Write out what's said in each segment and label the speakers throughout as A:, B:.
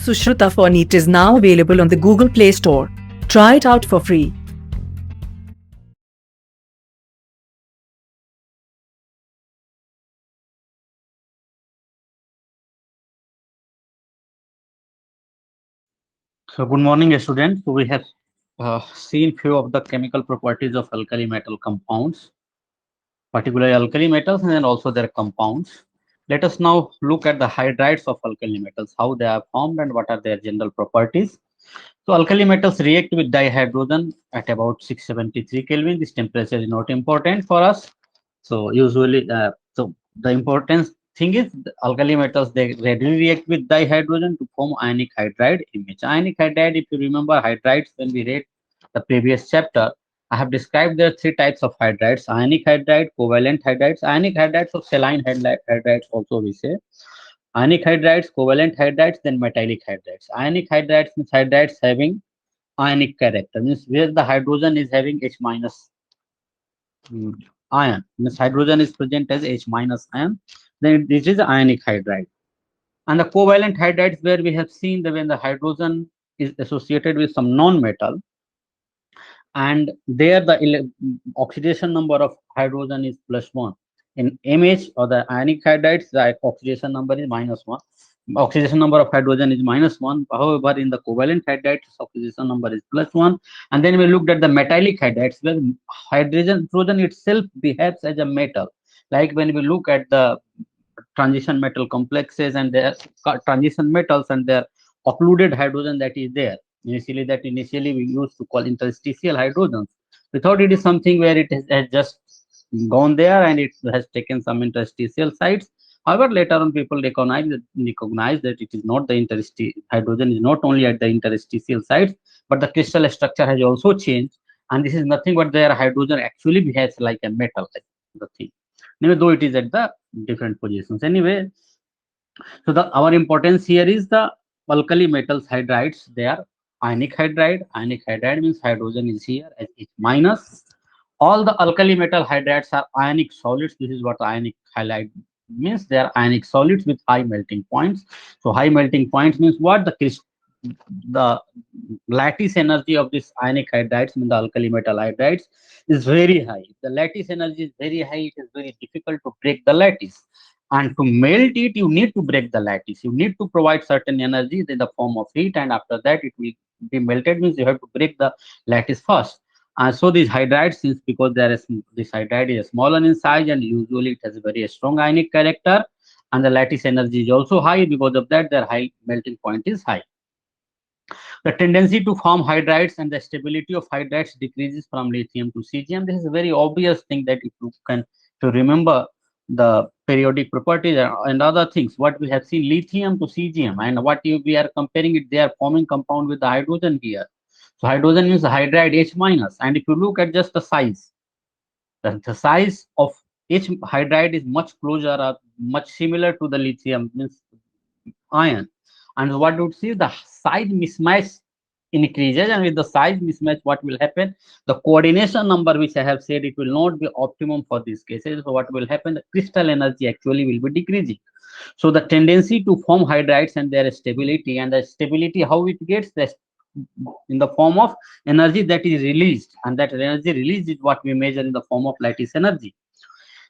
A: Sushruta for NEET is now available on the Google Play Store. Try it out for free.
B: So good morning, students. So we have seen few of the chemical properties of alkali metal compounds, particularly alkali metals and then also their compounds. Let us now look at the hydrides of alkali metals, how they are formed and what are their general properties. So alkali metals react with dihydrogen at about 673 Kelvin. This temperature is not important for us. So usually, so the important thing is the alkali metals, they readily react with dihydrogen to form ionic hydride image. Ionic hydride, if you remember hydrides when we read the previous chapter, I have described there are three types of hydrides: ionic hydride, covalent hydrides, ionic hydrides of saline hydrides also we say. Ionic hydrides, covalent hydrides, then metallic hydrides. Ionic hydrides means hydrides having ionic character, means where the hydrogen is having H minus ion, means hydrogen is present as H minus ion, then this is ionic hydride. And the covalent hydrides, where we have seen that when the hydrogen is associated with some non-metal, and there the oxidation number of hydrogen is +1. In MH or the ionic hydrides, the oxidation number is -1. Oxidation number of hydrogen is -1. However, in the covalent hydrides, oxidation number is +1. And then we looked at the metallic hydrides, where hydrogen itself behaves as a metal. Like when we look at the transition metal complexes and their transition metals and their occluded hydrogen that is there. Initially we used to call interstitial hydrogens. We thought it is something where it has just gone there and it has taken some interstitial sites. However, later on people recognize that it is not the interstitial hydrogen is not only at the interstitial sites, but the crystal structure has also changed. And this is nothing but their hydrogen actually behaves like a metal, like the thing. Anyway, though it is at the different positions. Anyway, so the our importance here is the alkali metals hydrides. They are ionic hydride. Ionic hydride means hydrogen is here as H minus. All the alkali metal hydrides are ionic solids. This is what ionic halide means. They are ionic solids with high melting points. So high melting points means what? The lattice energy of this ionic hydrides, mean the alkali metal hydrides, is very high. If the lattice energy is very high, it is very difficult to break the lattice. And to melt it, you need to break the lattice. You need to provide certain energy in the form of heat, and after that, it will be melted. Means you have to break the lattice first. So these hydrides, since because this hydride is smaller in size and usually it has a very strong ionic character, and the lattice energy is also high. Because of that, their high melting point is high. The tendency to form hydrides and the stability of hydrides decreases from lithium to cesium. This is a very obvious thing that if you can to remember the periodic properties and other things. What we have seen, lithium to cesium, and we are comparing it, they are forming compound with the hydrogen here. So hydrogen means hydride H minus, and if you look at just the size, the size of each hydride is much closer or much similar to the lithium means ion. And what would see, the size mismatch increases, and with the size mismatch, what will happen, the coordination number which I have said, it will not be optimum for these cases. So what will happen, the crystal energy actually will be decreasing. So the tendency to form hydrides and their stability, and the stability, how it gets, this in the form of energy that is released, and that energy released is what we measure in the form of lattice energy.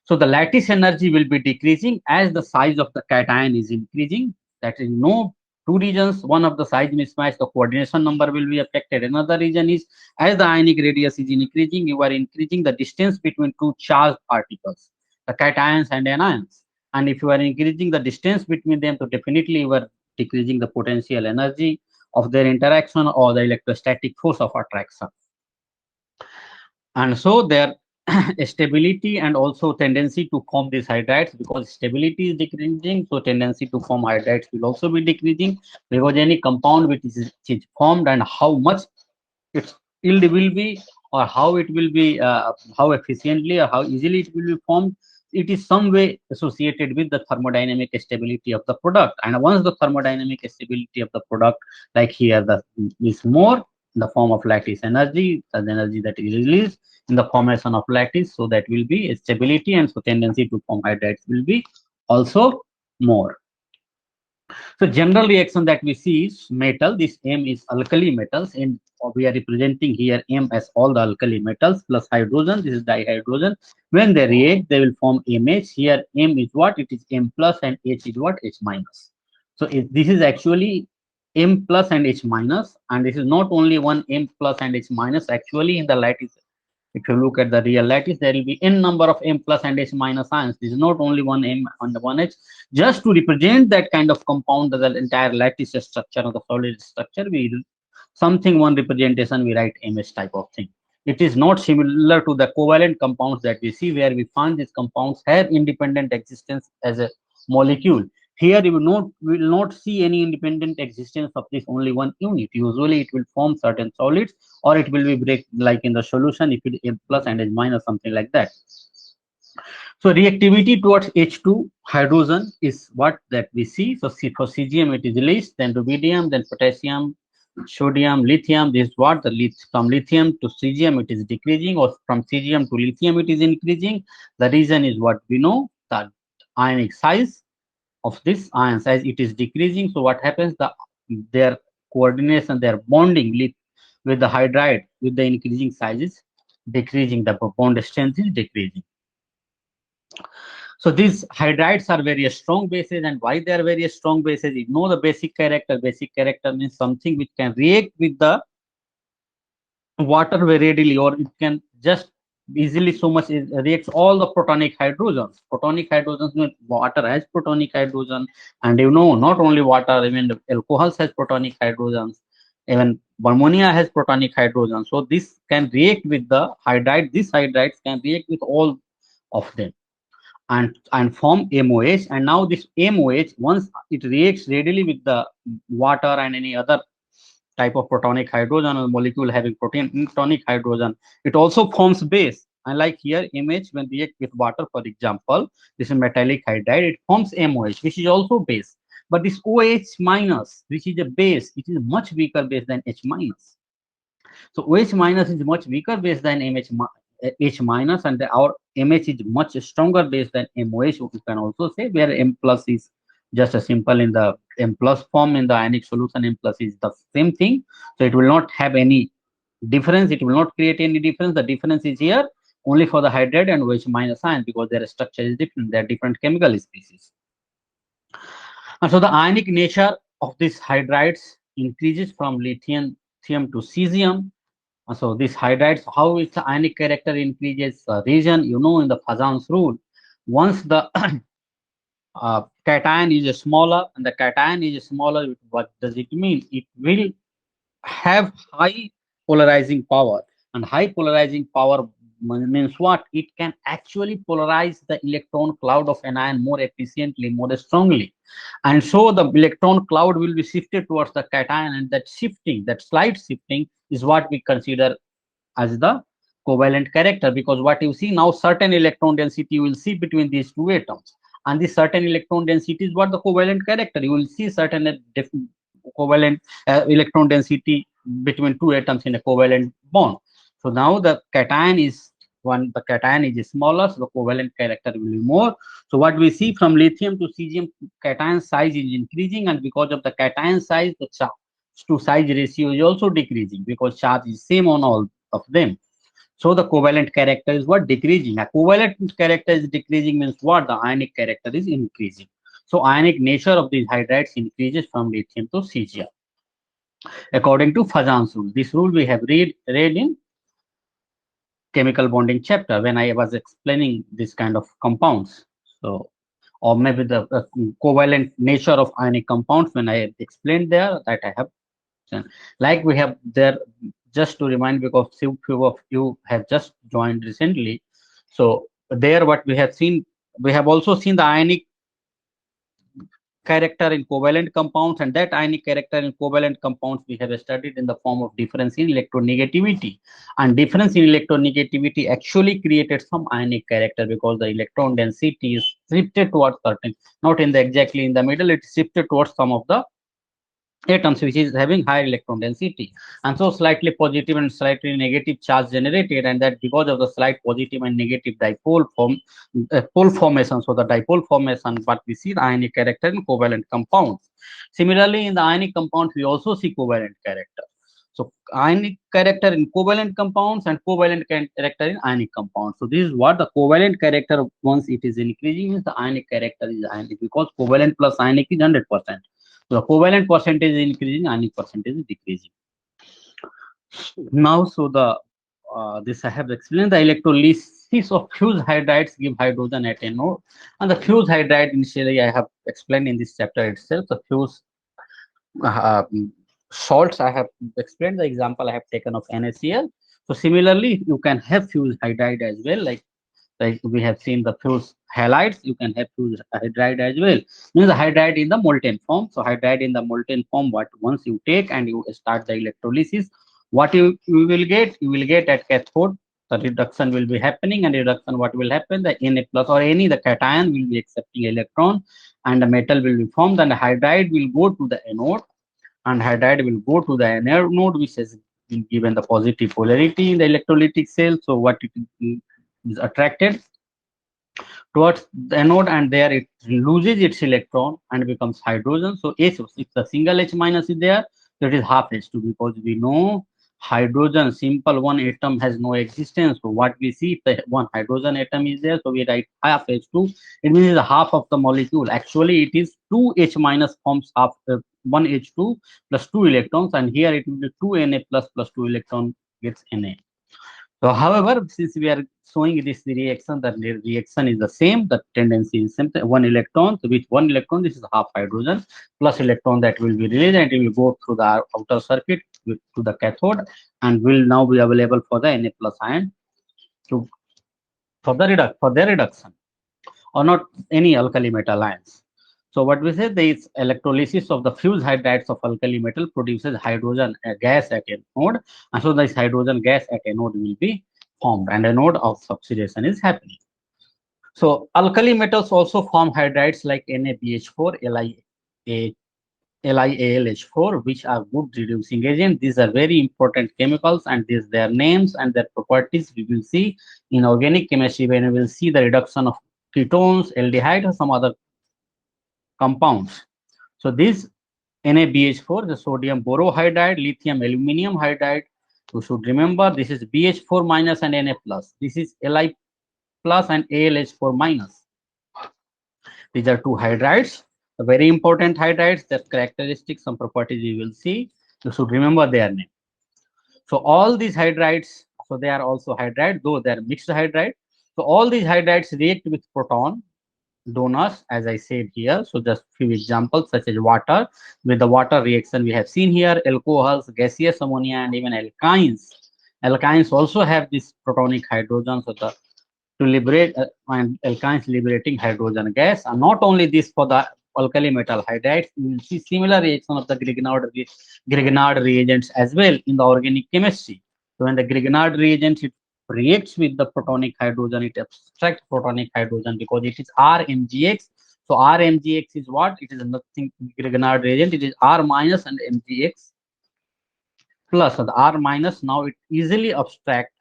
B: So the lattice energy will be decreasing as the size of the cation is increasing. That is no two regions. One of the size mismatch, the coordination number will be affected. Another reason is as the ionic radius is increasing, you are increasing the distance between two charged particles, the cations and anions. And if you are increasing the distance between them, so definitely you are decreasing the potential energy of their interaction or the electrostatic force of attraction. And so their stability and also tendency to form these hydrides, because stability is decreasing, so tendency to form hydrides will also be decreasing, because any compound which is formed and how much its yield will be, or how it will be, how efficiently or how easily it will be formed, it is some way associated with the thermodynamic stability of the product. And once the thermodynamic stability of the product, like here, the is more in the form of lattice energy, the energy that is released in the formation of lattice, so that will be stability, and so tendency to form hydrides will be also more. So general reaction that we see is metal. This M is alkali metals, and we are representing here M as all the alkali metals plus hydrogen. This is dihydrogen. When they react, they will form MH. Here M is what? It is M plus, and H is what? H minus. So this is actually M plus and H minus, and this is not only one M plus and H minus. Actually, in the lattice, if you look at the real lattice, there will be n number of M plus and H minus ions. This is not only one M and one H. Just to represent that kind of compound, the entire lattice structure of the solid structure, we something one representation we write MS type of thing. It is not similar to the covalent compounds that we see, where we find these compounds have independent existence as a molecule. Here you will not see any independent existence of this only one unit. Usually it will form certain solids, or it will be break like in the solution if it is plus and is minus, something like that. So reactivity towards H2 hydrogen is what that we see. So for cesium it is least, then rubidium, then potassium, sodium, lithium. This is what the from lithium to cesium it is decreasing, or from cesium to lithium it is increasing. The reason is what we know, that ionic size of this ions as it is decreasing. So what happens, their coordination, their bonding with the hydride with the increasing size is decreasing, the bond strength is decreasing. So these hydrides are very strong bases, and why they are very strong bases, you know the basic character. Basic character means something which can react with the water very readily, or it can just easily so much reacts all the protonic hydrogens. Protonic hydrogens means water has protonic hydrogen, and you know not only water, even the alcohols has protonic hydrogens, even ammonia has protonic hydrogen. So this can react with the hydride. These hydrides can react with all of them and form MOH. And now this MOH, once it reacts readily with the water and any other type of protonic hydrogen or molecule having protonic hydrogen, it also forms base. And like here, MH when react with water, for example, this is metallic hydride, it forms MOH, which is also base. But this OH minus, which is a base, it is much weaker base than H minus. So OH minus is much weaker base than H minus, and our MH is much stronger base than MOH. You can also say where M plus is just a simple in the M plus form in the ionic solution. M plus is the same thing, so it will not have any difference. It will not create any difference. The difference is here only for the hydride and OH minus ion, because their structure is different. They are different chemical species. And so the ionic nature of these hydrides increases from lithium to cesium. So this hydrides, how its ionic character increases, region, you know, in the Fazan's rule. Once the cation is smaller, and the cation is smaller, what does it mean? It will have high polarizing power, and high polarizing power means what? It can actually polarize the electron cloud of an ion more efficiently, more strongly, and so the electron cloud will be shifted towards the cation, and that shifting, that slight shifting, is what we consider as the covalent character. Because what you see now, certain electron density you will see between these two atoms, and this certain electron density is what the covalent character. You will see certain covalent electron density between two atoms in a covalent bond. So now the cation is the cation is smaller, so the covalent character will be more. So what we see from lithium to cesium, cation size is increasing, and because of the cation size, the charge to size ratio is also decreasing, because charge is same on all of them. So the covalent character is what? Decreasing. A covalent character is decreasing means what? The ionic character is increasing. So ionic nature of these hydrides increases from lithium to cesium, according to Fazan's rule. This rule we have read in chemical bonding chapter when I was explaining this kind of compounds. So, or maybe the covalent nature of ionic compounds when I explained there, that I have done. Like we have there, just to remind, because few of you have just joined recently. So there what we have seen, we have also seen the ionic character in covalent compounds, and that ionic character in covalent compounds we have studied in the form of difference in electronegativity. And difference in electronegativity actually created some ionic character, because the electron density is shifted towards certain, not in the exactly in the middle, it shifted towards some of the atoms which is having higher electron density, and so slightly positive and slightly negative charge generated, and that because of the slight positive and negative dipole pole formation. So the dipole formation, what we see the ionic character in covalent compounds. Similarly, in the ionic compounds we also see covalent character. So ionic character in covalent compounds and covalent character in ionic compounds. So this is what the covalent character, once it is increasing, means the ionic character is ionic, because covalent plus ionic is 100%. So the covalent percentage is increasing, ionic percentage is decreasing. Now, so the this I have explained. The electrolysis of fused hydrides give hydrogen at anode, and the fused hydride initially I have explained in this chapter itself. The fused uh, salts I have explained. The example I have taken of NaCl. So similarly, you can have fused hydride as well, like we have seen the fused halides, you can have fused hydride as well. Means the hydride in the molten form. So hydride in the molten form, what once you take and you start the electrolysis, what you will get? You will get at cathode, the reduction will be happening, and reduction what will happen? The Na plus or any the cation will be accepting electron, and the metal will be formed, and the hydride will go to the anode, and hydride will go to the anode, which has been given the positive polarity in the electrolytic cell. So what it is attracted towards the anode, and there it loses its electron and becomes hydrogen. So H, if the single H minus is there, so it is half H2, because we know hydrogen simple one atom has no existence. So what we see, if the one hydrogen atom is there, so we write half H2. It means it's half of the molecule. Actually, it is 2H minus forms half 1H2 plus 2 electrons, and here it will be 2Na plus 2 electron gets Na. So, however, since we are showing this reaction, the reaction is the same, the tendency is same. One electron, so with one electron, this is half hydrogen plus electron that will be released, and it will go through the outer circuit to the cathode, and will now be available for the Na plus ion to for their reduction, or not any alkali metal ions. So what we say, this electrolysis of the fused hydrides of alkali metal produces hydrogen gas at anode, and so this hydrogen gas at anode will be formed, and anode of oxidation is happening. So alkali metals also form hydrides like NaBH4, LiAlH4, which are good reducing agents. These are very important chemicals, and these their names and their properties we will see in organic chemistry when we will see the reduction of ketones, aldehyde, or some other compounds. So this NaBH4, the sodium borohydride, lithium aluminum hydride. You should remember this is BH4 minus and Na plus. This is Li plus and AlH4 minus. These are two hydrides, very important hydrides. Their characteristics, some properties you will see. You should remember their name. So all these hydrides, so they are also hydride, though they are mixed hydride. So all these hydrides react with proton donors, as I said here. So just few examples such as water. With the water reaction we have seen here, alcohols, gaseous ammonia, and even alkynes. Alkynes also have this protonic hydrogen, so the to liberate and alkynes liberating hydrogen gas. And not only this, for the alkali metal hydrides, you will see similar reaction of the Grignard reagents as well in the organic chemistry. So when the Grignard reagent it reacts with the protonic hydrogen, it abstracts protonic hydrogen because it is RMGX. So RMGX is what? It is nothing Grignard reagent. It is R minus and MGX plus. So the R minus now it easily abstracts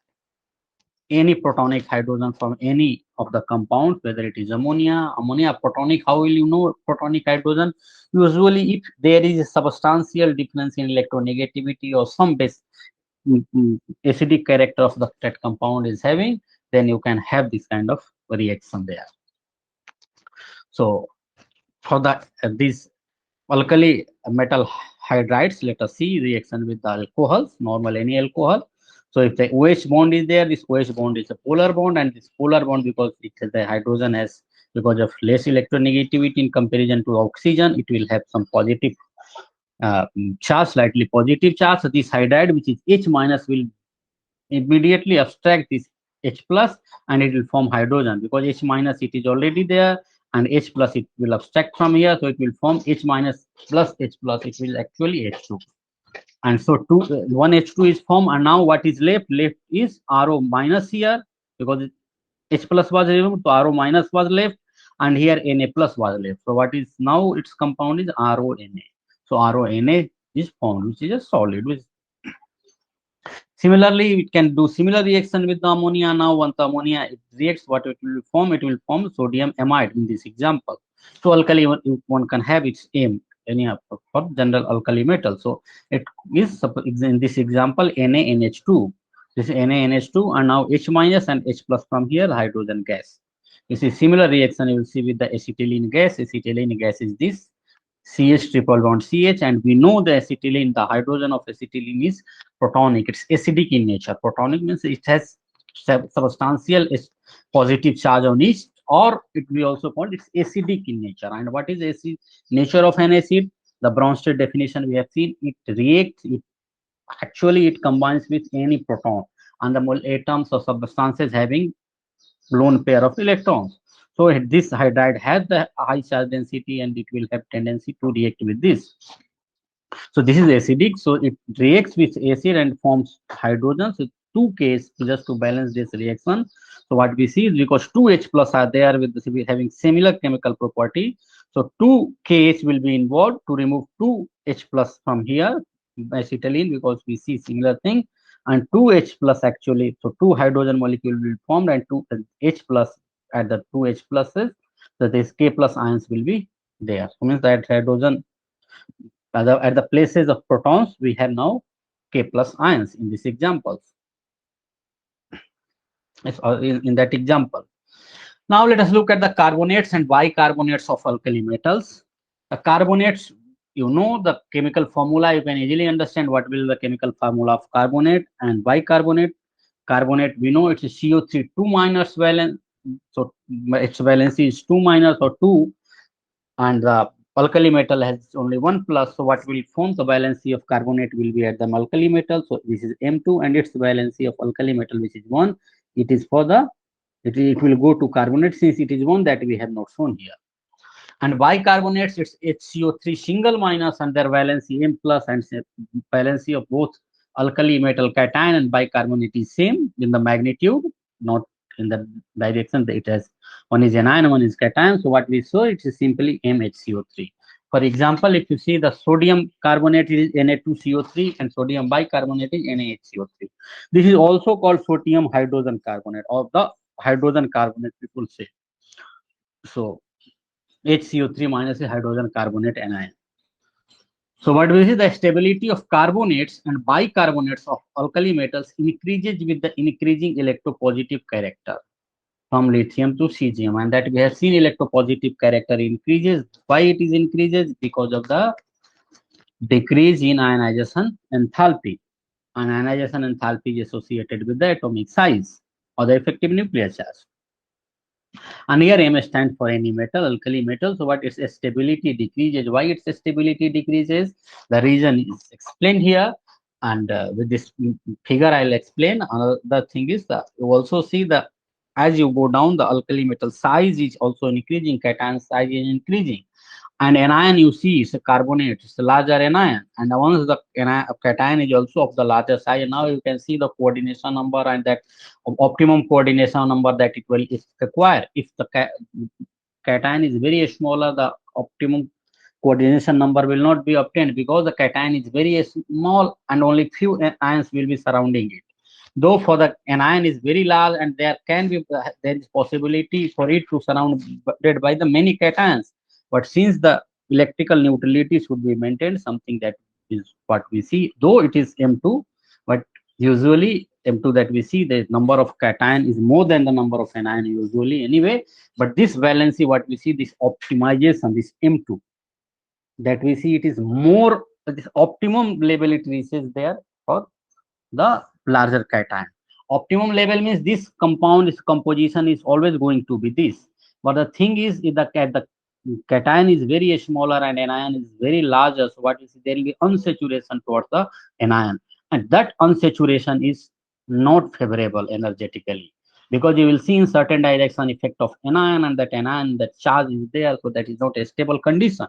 B: any protonic hydrogen from any of the compounds, whether it is ammonia, protonic. How will you know protonic hydrogen? Usually, if there is a substantial difference in electronegativity or some base acidic character of that compound is having, then you can have this kind of reaction there. So for that, these alkali metal hydrides, let us see reaction with the alcohols, normal any alcohol. So if the OH bond is there, this OH bond is a polar bond, and this polar bond, because it has the hydrogen has, because of less electronegativity in comparison to oxygen, it will have some positive charge, slightly positive charge. So this hydride, which is H minus, will immediately abstract this H plus, and it will form hydrogen, because H minus it is already there, and H plus it will abstract from here, so it will form H minus plus H plus. It will actually H2, and so one H2 is formed, and now what is left? Left is RO minus here, because H plus was removed, so RO minus was left, and here Na plus was left. So what is now its compound is RONA. So RONA is formed, which is a solid. Similarly, it can do similar reaction with the ammonia. Now, once the ammonia it reacts, what it will form? It will form sodium amide in this example. So, alkali one can have its aim any for general alkali metal. So, it is in this example NaNH2. This is NaNH2, and now H minus and H plus from here hydrogen gas. This is similar reaction you will see with the acetylene gas. Acetylene gas is this CH triple bond CH, and we know the acetylene, the hydrogen of acetylene is protonic. It's acidic in nature. Protonic means it has substantial positive charge on each, or it will be also called it's acidic in nature. And what is acid nature of an acid? The Bronsted definition we have seen. It reacts. It combines with any proton and the atoms or substances having lone pair of electrons. So this hydride has the high charge density and it will have tendency to react with this. So this is acidic, so it reacts with acid and forms hydrogen. So 2Ks just to balance this reaction. So what we see is because 2H plus are there with having similar chemical property. So 2Kh will be involved to remove 2H plus from here, acetylene, because we see similar thing. And 2H plus actually, so 2 hydrogen molecule will be formed and 2H plus at the 2H pluses. So this K plus ions will be there. So means that hydrogen at the places of protons, we have now K plus ions in this example. In that example. Now let us look at the carbonates and bicarbonates of alkali metals. The carbonates, you know the chemical formula, you can easily understand what will the chemical formula of carbonate and bicarbonate. Carbonate, we know it's a CO3 2 minus valence, so its valency is 2 minus or 2, and the alkali metal has only 1 plus. So what will form the valency of carbonate will be at the alkali metal. So this is M2 and its valency of alkali metal, which is 1. It is for the it will go to carbonate since it is 1 that we have not shown here. And bicarbonates, it's HCO3 single minus and their valency M plus, and valency of both alkali metal cation and bicarbonate is same in the magnitude, not in the direction. It has one is anion, one is cation. So what we saw, it is simply MHCO3. For example, if you see the sodium carbonate is Na2CO3 and sodium bicarbonate is NaHCO3. This is also called sodium hydrogen carbonate, or the hydrogen carbonate people say. So HCO3 minus a hydrogen carbonate anion. So what we see, the stability of carbonates and bicarbonates of alkali metals increases with the increasing electropositive character from lithium to cesium, and that we have seen electropositive character increases. Why it is increases? Because of the decrease in ionization enthalpy. And ionization enthalpy is associated with the atomic size or the effective nuclear charge. And here M stands for any metal, alkali metal. So what its stability decreases? Why its stability decreases? The reason is explained here. And with this figure, I'll explain. Another thing is that you also see the as you go down, the alkali metal size is also increasing, cation size is increasing. And anion you see is a carbonate, it's a larger anion. And once the cation is also of the larger size, now you can see the coordination number and that optimum coordination number that it will require. If the cation is very smaller, the optimum coordination number will not be obtained because the cation is very small and only few ions will be surrounding it. Though for the anion is very large and there is possibility for it to surrounded by the many cations. But since the electrical neutrality should be maintained, something that is what we see, though it is M2, but usually M2 that we see, the number of cation is more than the number of anion usually anyway. But this valency, what we see, this optimization, this M2, that we see it is more, this optimum level it reaches there for the larger cation. Optimum level means this compound, its composition is always going to be this. But the thing is, if the cation is very smaller and anion is very larger, so what is there will be unsaturation towards the anion, and that unsaturation is not favorable energetically, because you will see in certain direction effect of anion, and that anion, that charge is there, so that is not a stable condition.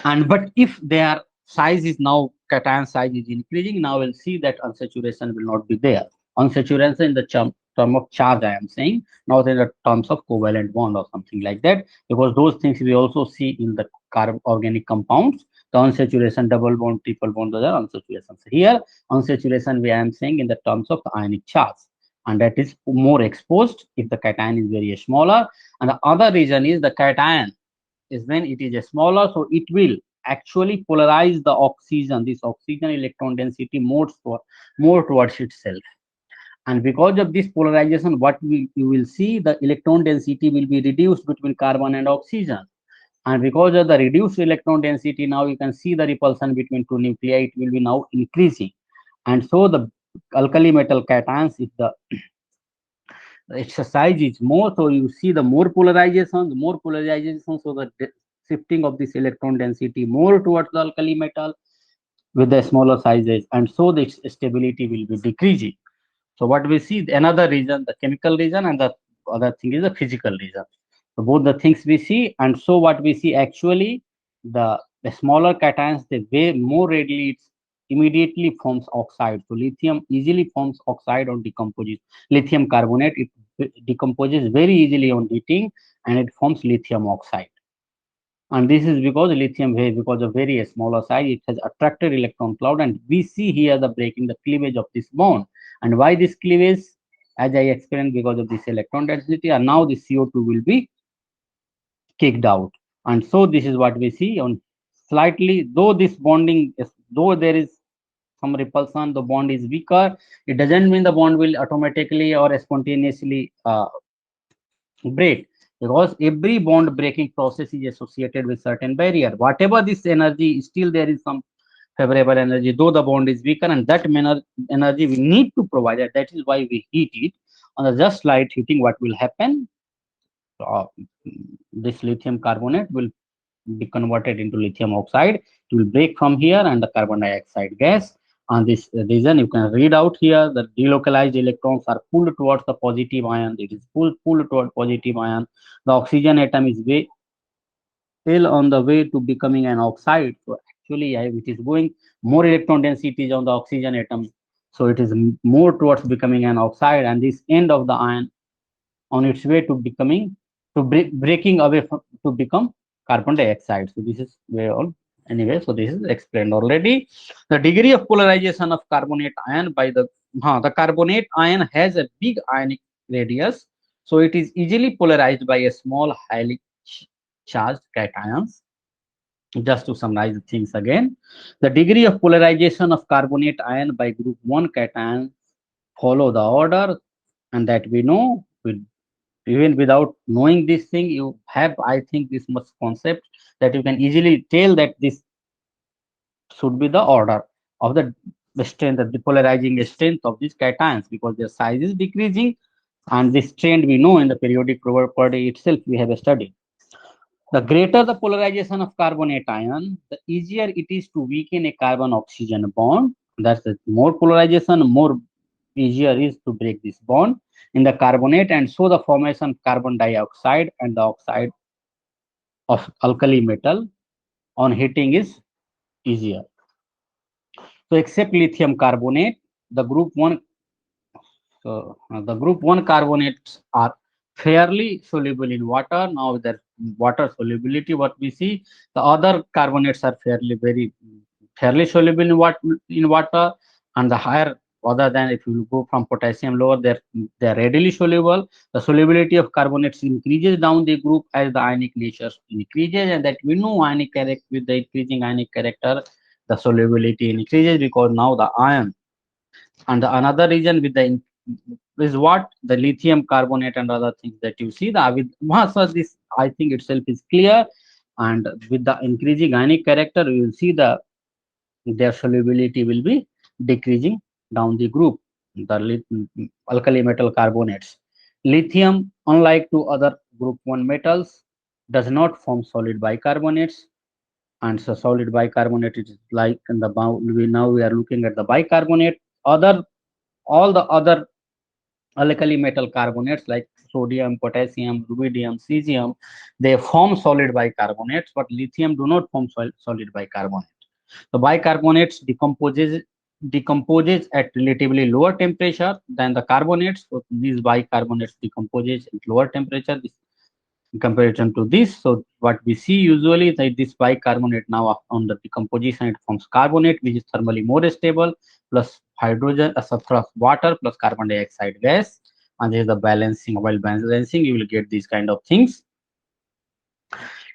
B: And but if their size is now, cation size is increasing, now we'll see that unsaturation will not be there. Unsaturation in the term of charge, I am saying, not in the terms of covalent bond or something like that, because those things we also see in the organic compounds. The unsaturation, double bond, triple bond, those are unsaturations. Here, unsaturation we am saying in the terms of the ionic charge, and that is more exposed if the cation is very smaller. And the other reason is the cation is when it is smaller, so it will actually polarize the oxygen, this oxygen electron density more towards itself. And because of this polarization, what you will see, the electron density will be reduced between carbon and oxygen. And because of the reduced electron density, now you can see the repulsion between two nuclei, it will be now increasing. And so the alkali metal cations, if the exercise is more, so you see the more polarization, so the shifting of this electron density more towards the alkali metal with the smaller sizes, and so the stability will be decreasing. So what we see, another reason, the chemical reason, and the other thing is the physical reason. So both the things we see, and so what we see actually, the smaller cations, they way more readily, it immediately forms oxide. So lithium easily forms oxide on decomposes. Lithium carbonate, it decomposes very easily on heating, and it forms lithium oxide. And this is because lithium, because of very smaller size, it has attracted electron cloud, and we see here the breaking, the cleavage of this bond. And why this cleavage? As I explained, because of this electron density, and now the CO2 will be kicked out. And so this is what we see on slightly, though this bonding is, though there is some repulsion, the bond is weaker, it doesn't mean the bond will automatically or spontaneously break, because every bond breaking process is associated with certain barrier. Whatever this energy, still there is some favorable energy, though the bond is weaker, and that energy we need to provide it. That is why we heat it. On the just light heating, what will happen? Uh, this lithium carbonate will be converted into lithium oxide. It will break from here, and the carbon dioxide gas. And this reason, you can read out here, the delocalized electrons are pulled towards the positive ion. It is pulled toward positive ion. The oxygen atom is still on the way to becoming an oxide. So actually, it is going more electron density is on the oxygen atom. So it is more towards becoming an oxide, and this end of the ion on its way to becoming, to breaking away from, to become carbon dioxide. So this is very all. Anyway, so this is explained already. The degree of polarization of carbonate ion by the carbonate ion has a big ionic radius, so it is easily polarized by a small highly charged cations. Just to summarize the things again, the degree of polarization of carbonate ion by group 1 cation follow the order, and that we know. Even without knowing this thing, you have, I think, this much concept that you can easily tell that this should be the order of the strength, the polarizing strength of these cations, because their size is decreasing, and this trend we know in the periodic property itself we have studied. The greater the polarization of carbonate ion, the easier it is to weaken a carbon oxygen bond. That's the more polarization, more easier is to break this bond in the carbonate, and so the formation of carbon dioxide and the oxide of alkali metal on heating is easier. So except lithium carbonate, the group 1, the group 1 carbonates are fairly soluble in water. Now their water solubility, what we see, the other carbonates are fairly soluble in water, and the higher, other than if you go from potassium lower, they're readily soluble. The solubility of carbonates increases down the group as the ionic nature increases, and that we know ionic character, with the increasing ionic character, the solubility increases, because now the ion. And another reason with the is what the lithium carbonate and other things that you see, the with so this I think itself is clear. And with the increasing ionic character, you will see their solubility will be decreasing down the group, the alkali metal carbonates. Lithium, unlike to other group 1 metals, does not form solid bicarbonates. And so solid bicarbonate is like in the now we are looking at the bicarbonate. All the other alkali metal carbonates like sodium, potassium, rubidium, cesium, they form solid bicarbonates, but lithium do not form solid bicarbonate. The bicarbonates decomposes at relatively lower temperature than the carbonates. So these bicarbonates decomposes at lower temperature. in comparison to this. So what we see usually is that this bicarbonate now on the decomposition it forms carbonate, which is thermally more stable, plus hydrogen, plus water, plus carbon dioxide gas. And there is the balancing. While balancing, you will get these kind of things.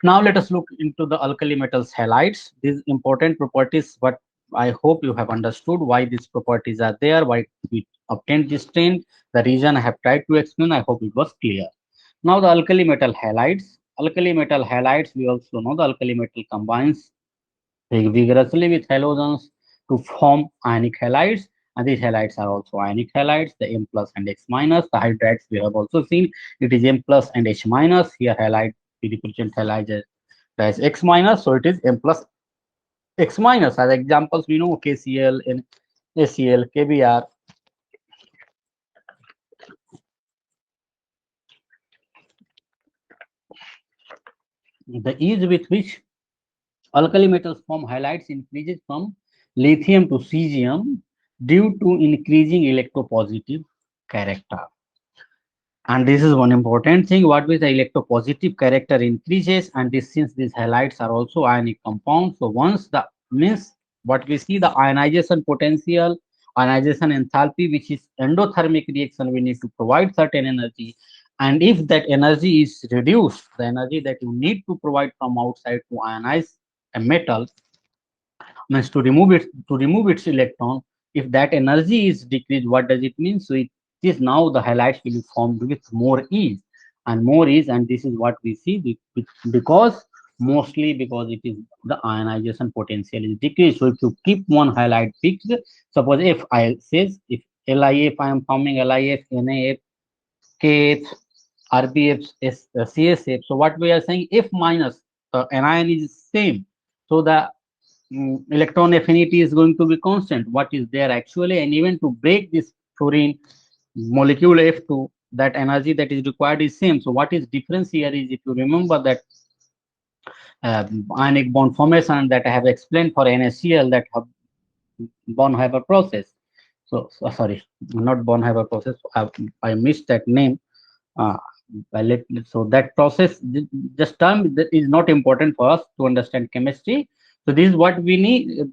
B: Now let us look into the alkali metals halides. These important properties, what I hope you have understood why these properties are there, why we obtained this trend. The reason I have tried to explain, I hope it was clear. Now the alkali metal halides. Alkali metal halides, we also know the alkali metal combines vigorously with halogens to form ionic halides. And these halides are also ionic halides, the M plus and X minus. The hydrides we have also seen, it is M plus and H minus. Here halide, we represent halide as X minus, so it is M plus X minus. As examples, we know KCl and ACl, KBr. The ease with which alkali metals form halides increases from lithium to cesium due to increasing electropositive character. And this is one important thing. What with the electropositive character increases, and this since these halides are also ionic compounds. So once the means what we see the ionization potential, ionization enthalpy, which is endothermic reaction, we need to provide certain energy. And if that energy is reduced, the energy that you need to provide from outside to ionize a metal, means to remove its electron, if that energy is decreased, what does it mean? So it is now the halides will be formed with more ease and more ease, and this is what we see because mostly because it is the ionization potential is decreased. So if you keep one halide fixed, suppose if I says if LIF, I am forming LIF, NAF, KF, RBF, CSF. So what we are saying, if minus the anion is same, so the electron affinity is going to be constant. What is there actually? And even to break this fluorine molecule F2, that energy that is required is same. So what is difference here is, if you remember that ionic bond formation that I have explained for NaCl, that Bonhoeffer process. So sorry, not Bonhoeffer process. I missed that name. Uh, so that process, just term that is not important for us to understand chemistry. So this is what we need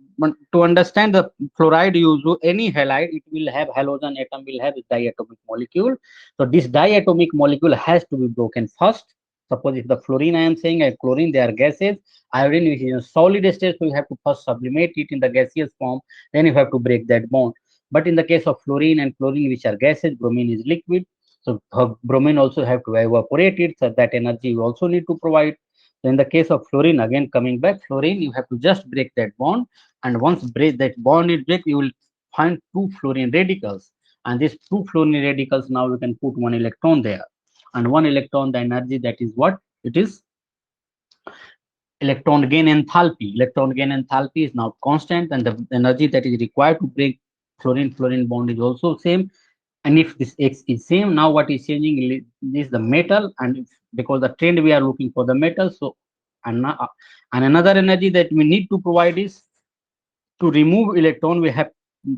B: to understand the fluoride use. Any halide, it will have halogen atom, will have diatomic molecule. So this diatomic molecule has to be broken first. Suppose if the fluorine I am saying and chlorine, they are gases. Iodine, which is in solid state, so you have to first sublimate it in the gaseous form. Then you have to break that bond. But in the case of fluorine and chlorine, which are gases, bromine is liquid. So bromine also have to evaporate it, so that energy you also need to provide. So in the case of fluorine, again coming back, fluorine, you have to just break that bond, and once break that bond is break, you will find two fluorine radicals, and these two fluorine radicals, now we can put one electron there, and one electron, the energy that is what it is, electron gain enthalpy. Electron gain enthalpy is now constant, and the energy that is required to break fluorine fluorine bond is also same. And if this X is same, now what is changing is the metal, and because the trend we are looking for the metal. So and another energy that we need to provide is to remove electron. We have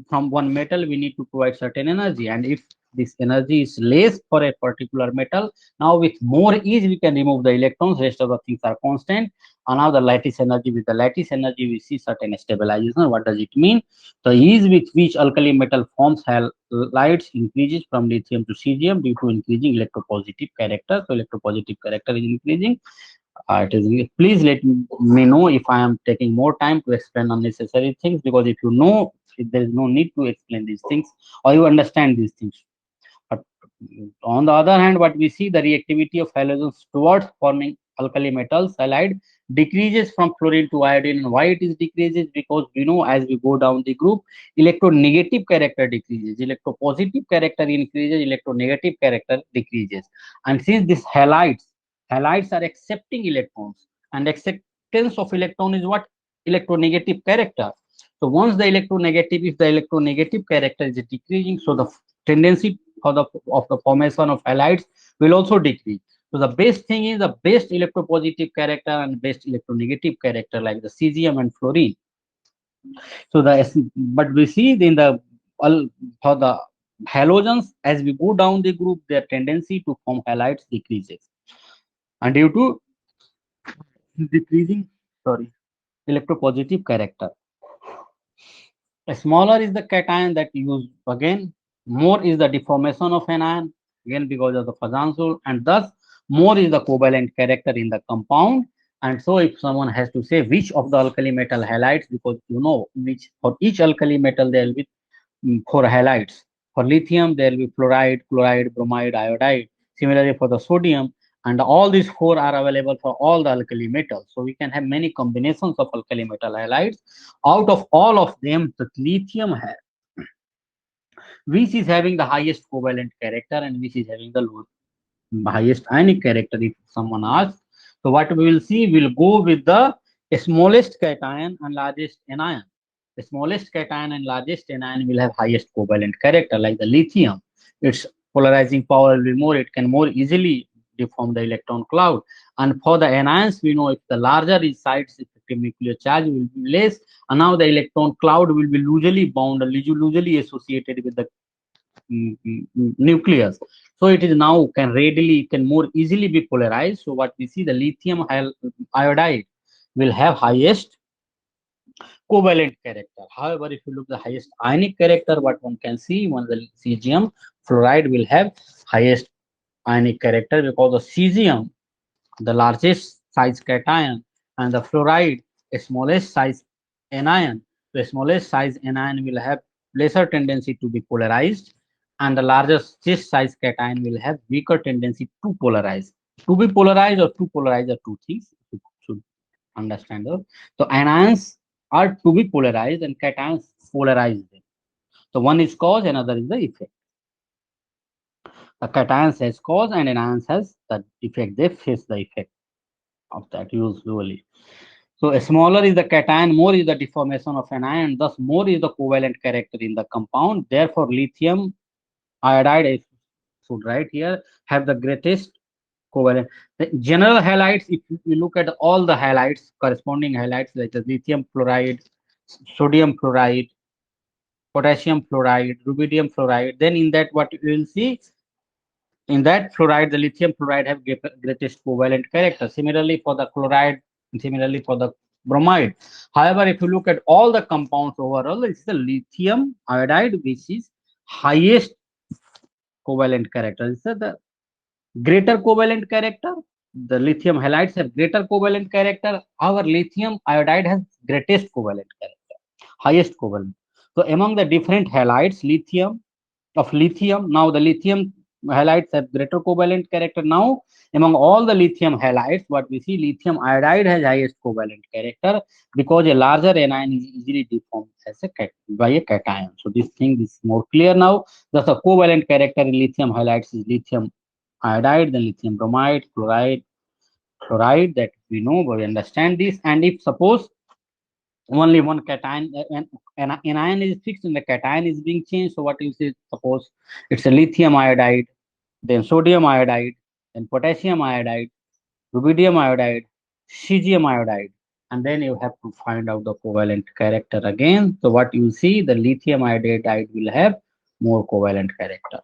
B: from one metal, we need to provide certain energy, and if this energy is less for a particular metal, now with more ease we can remove the electrons, rest of the things are constant. And now the lattice energy, with the lattice energy we see certain stabilization. What does it mean? The ease with which alkali metal forms halides increases from lithium to cesium due to increasing electropositive character. So electropositive character is increasing. Please let me know if I am taking more time to explain unnecessary things, because if you know, if there is no need to explain these things, or you understand these things. But on the other hand, what we see, the reactivity of halogens towards forming alkali metals halide decreases from fluorine to iodine. And why it is decreases? Because we know as we go down the group, electronegative character decreases, electropositive character increases, electronegative character decreases. And since these halides are accepting electrons, and acceptance of electron is what? Electronegative character. So once the electronegative, if the electronegative character is decreasing, so the tendency for the of the formation of halides will also decrease. So the best thing is the best electropositive character and best electronegative character, like the cesium and fluorine. So but we see in the for the halogens, as we go down the group, their tendency to form halides decreases. and due to decreasing, sorry, electropositive character. Smaller is the cation that use again, more is the deformation of an ion, again because of the Fajans rule, and thus more is the covalent character in the compound. And so if someone has to say which of the alkali metal halides, because you know which for each alkali metal there will be four halides. For lithium, there will be fluoride, chloride, bromide, iodide. Similarly, for the sodium, and all these four are available for all the alkali metals. So we can have many combinations of alkali metal halides. Out of all of them, the lithium has, which is having the highest covalent character and which is having the highest ionic character, if someone asks. So what we will see, we'll go with the smallest cation and largest anion. The smallest cation and largest anion will have highest covalent character, like the lithium. Its polarizing power will be more, it can more easily deform the electron cloud. And for the anions, we know if the larger is sites, effective nuclear charge will be less, and now the electron cloud will be loosely bound, loosely associated with the nucleus. So it is now can more easily be polarized. So what we see, the lithium iodide will have highest covalent character. However, if you look the highest ionic character, what one can see, one the cesium fluoride will have highest ionic character, because the cesium, the largest size cation, and the fluoride, a smallest size anion. The smallest size anion will have lesser tendency to be polarized, and the largest size cation will have weaker tendency to polarize. To be polarized or to polarize are two things. You should understand those. So anions are to be polarized and cations polarize them. So one is cause, another is the effect. The cations has cause and anions has the effect. They face the effect of that usually. So smaller is the cation, more is the deformation of an ion, thus more is the covalent character in the compound. Therefore, lithium iodide, I should write here, have the greatest covalent. The general halides, if you look at all the halides, corresponding halides like the lithium fluoride, sodium fluoride, potassium fluoride, rubidium fluoride, then in that what you will see, in that fluoride, the lithium fluoride have greatest covalent character. Similarly for the chloride, similarly for the bromide. However, if you look at all the compounds overall, it's the lithium iodide which is highest covalent character. It's the greater covalent character. The lithium halides have greater covalent character. Our lithium iodide has greatest covalent character, highest covalent. So among the different halides, lithium, now the lithium halides have greater covalent character. Now among all the lithium halides, what we see, lithium iodide has highest covalent character, because a larger anion is easily deformed as by a cation. So this thing is more clear now. Thus the covalent character in lithium halides is lithium iodide, then lithium bromide, chloride, that we know, we understand this. And if suppose only one cation, an anion is fixed and the cation is being changed, so what you say, suppose it's a lithium iodide, then sodium iodide, then potassium iodide, rubidium iodide, cesium iodide, and then you have to find out the covalent character again. So what you see, the lithium iodide will have more covalent character,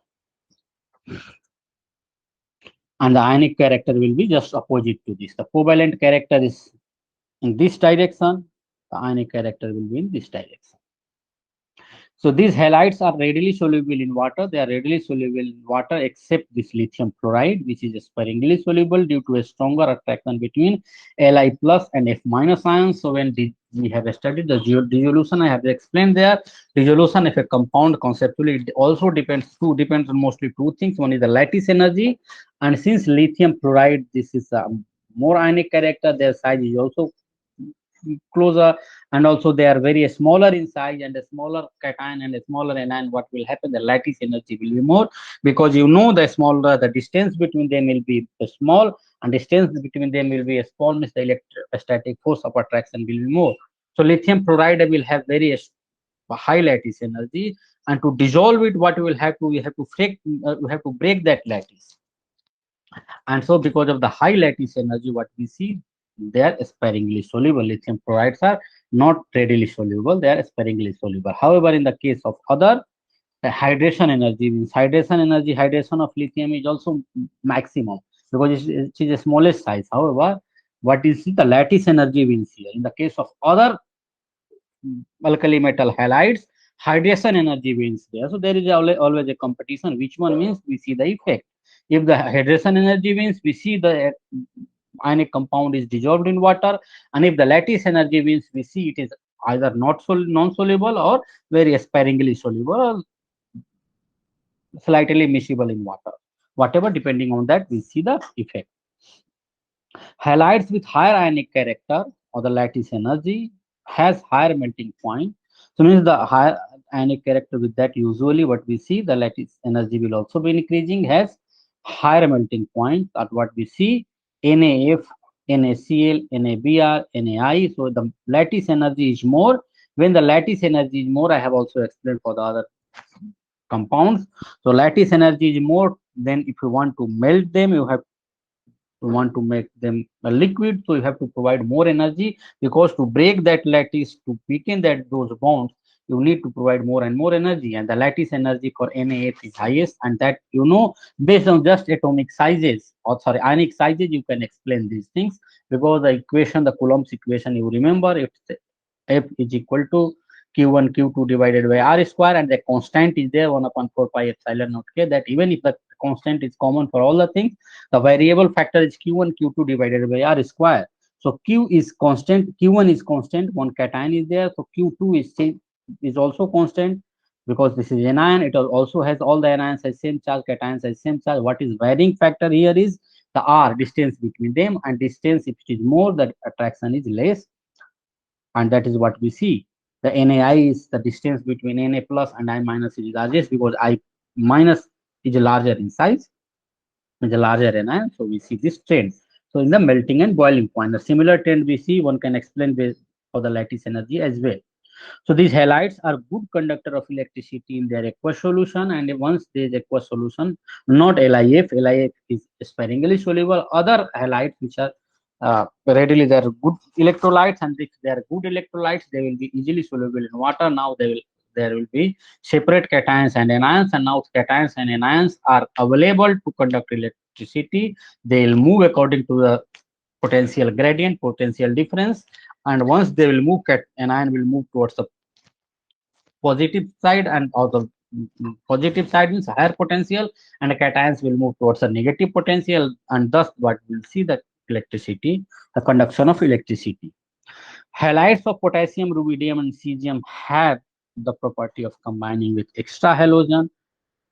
B: and the ionic character will be just opposite to this. The covalent character is in this direction, the ionic character will be in this direction. So these halides are readily soluble in water. They are readily soluble in water except this lithium fluoride, which is sparingly soluble due to a stronger attraction between Li plus and F minus ions. So when we have studied the dissolution, I have explained there. Dissolution of a compound conceptually, it also depends on mostly two things. One is the lattice energy, and since lithium fluoride, this is a more ionic character, their size is also closer, and also they are very smaller in size, and a smaller cation and a smaller anion, what will happen, the lattice energy will be more, because you know the smaller the distance between them will be small, and distance between them will be small, means the electrostatic force of attraction will be more. So lithium fluoride will have very high lattice energy, and to dissolve it, what we have to break that lattice. And so because of the high lattice energy, what we see, they are sparingly soluble. Lithium fluorides are not readily soluble, they are sparingly soluble. However, in the case of other, the hydration energy of lithium is also maximum. because it is a smallest size. However, what is the lattice energy wins here? In the case of other alkali metal halides, hydration energy wins there. So there is always a competition. Which one wins? We see the effect. If the hydration energy wins, we see the ionic compound is dissolved in water, and if the lattice energy wins, we see it is either not non-soluble or very sparingly soluble or slightly miscible in water. Whatever, depending on that, we see the effect. Halides with higher ionic character or the lattice energy has higher melting point. So means the higher ionic character with that, usually what we see, the lattice energy will also be increasing, has higher melting point at what we see NaF, NaCl, NaBr, Nai. So the lattice energy is more. When the lattice energy is more, I have also explained for the other compounds. So lattice energy is more. Then if you want to melt them, you have want to make them a liquid, so you have to provide more energy, because to break that lattice, to weaken that those bonds, you need to provide more and more energy, and the lattice energy for NaF is highest, and that based on just atomic sizes, or sorry, ionic sizes, you can explain these things, because the equation, the Coulomb's equation, you remember, if F is equal to Q1 Q2 divided by R square, and the constant is there 1 upon 4 pi epsilon naught K, that even if the constant is common for all the things, the variable factor is Q1 Q2 divided by R square. So Q is constant, Q1 is constant, one cation is there, so Q2 is also constant, because this is anion, it also has all the anions as same charge, cations as same charge. What is varying factor here is the R, distance between them, and distance, if it is more, the attraction is less, and that is what we see. The NaI is the distance between Na plus and I minus is largest, because I minus is larger in size, is a larger anion. So we see this trend. So in the melting and boiling point, the similar trend we see, one can explain this for the lattice energy as well. So these halides are good conductor of electricity in their aqueous solution, and once there is aqueous solution, not LiF is sparingly soluble. Other halides which are readily, they are good electrolytes, and if they are good electrolytes, they will be easily soluble in water. Now there will be separate cations and anions, and now cations and anions are available to conduct electricity. They will move according to the potential gradient, potential difference, and once they will move, anion will move towards the positive side, and also positive side means higher potential, and the cations will move towards a negative potential, and thus what we'll see, the electricity, the conduction of electricity. Halides of potassium, rubidium, and cesium have the property of combining with extra halogen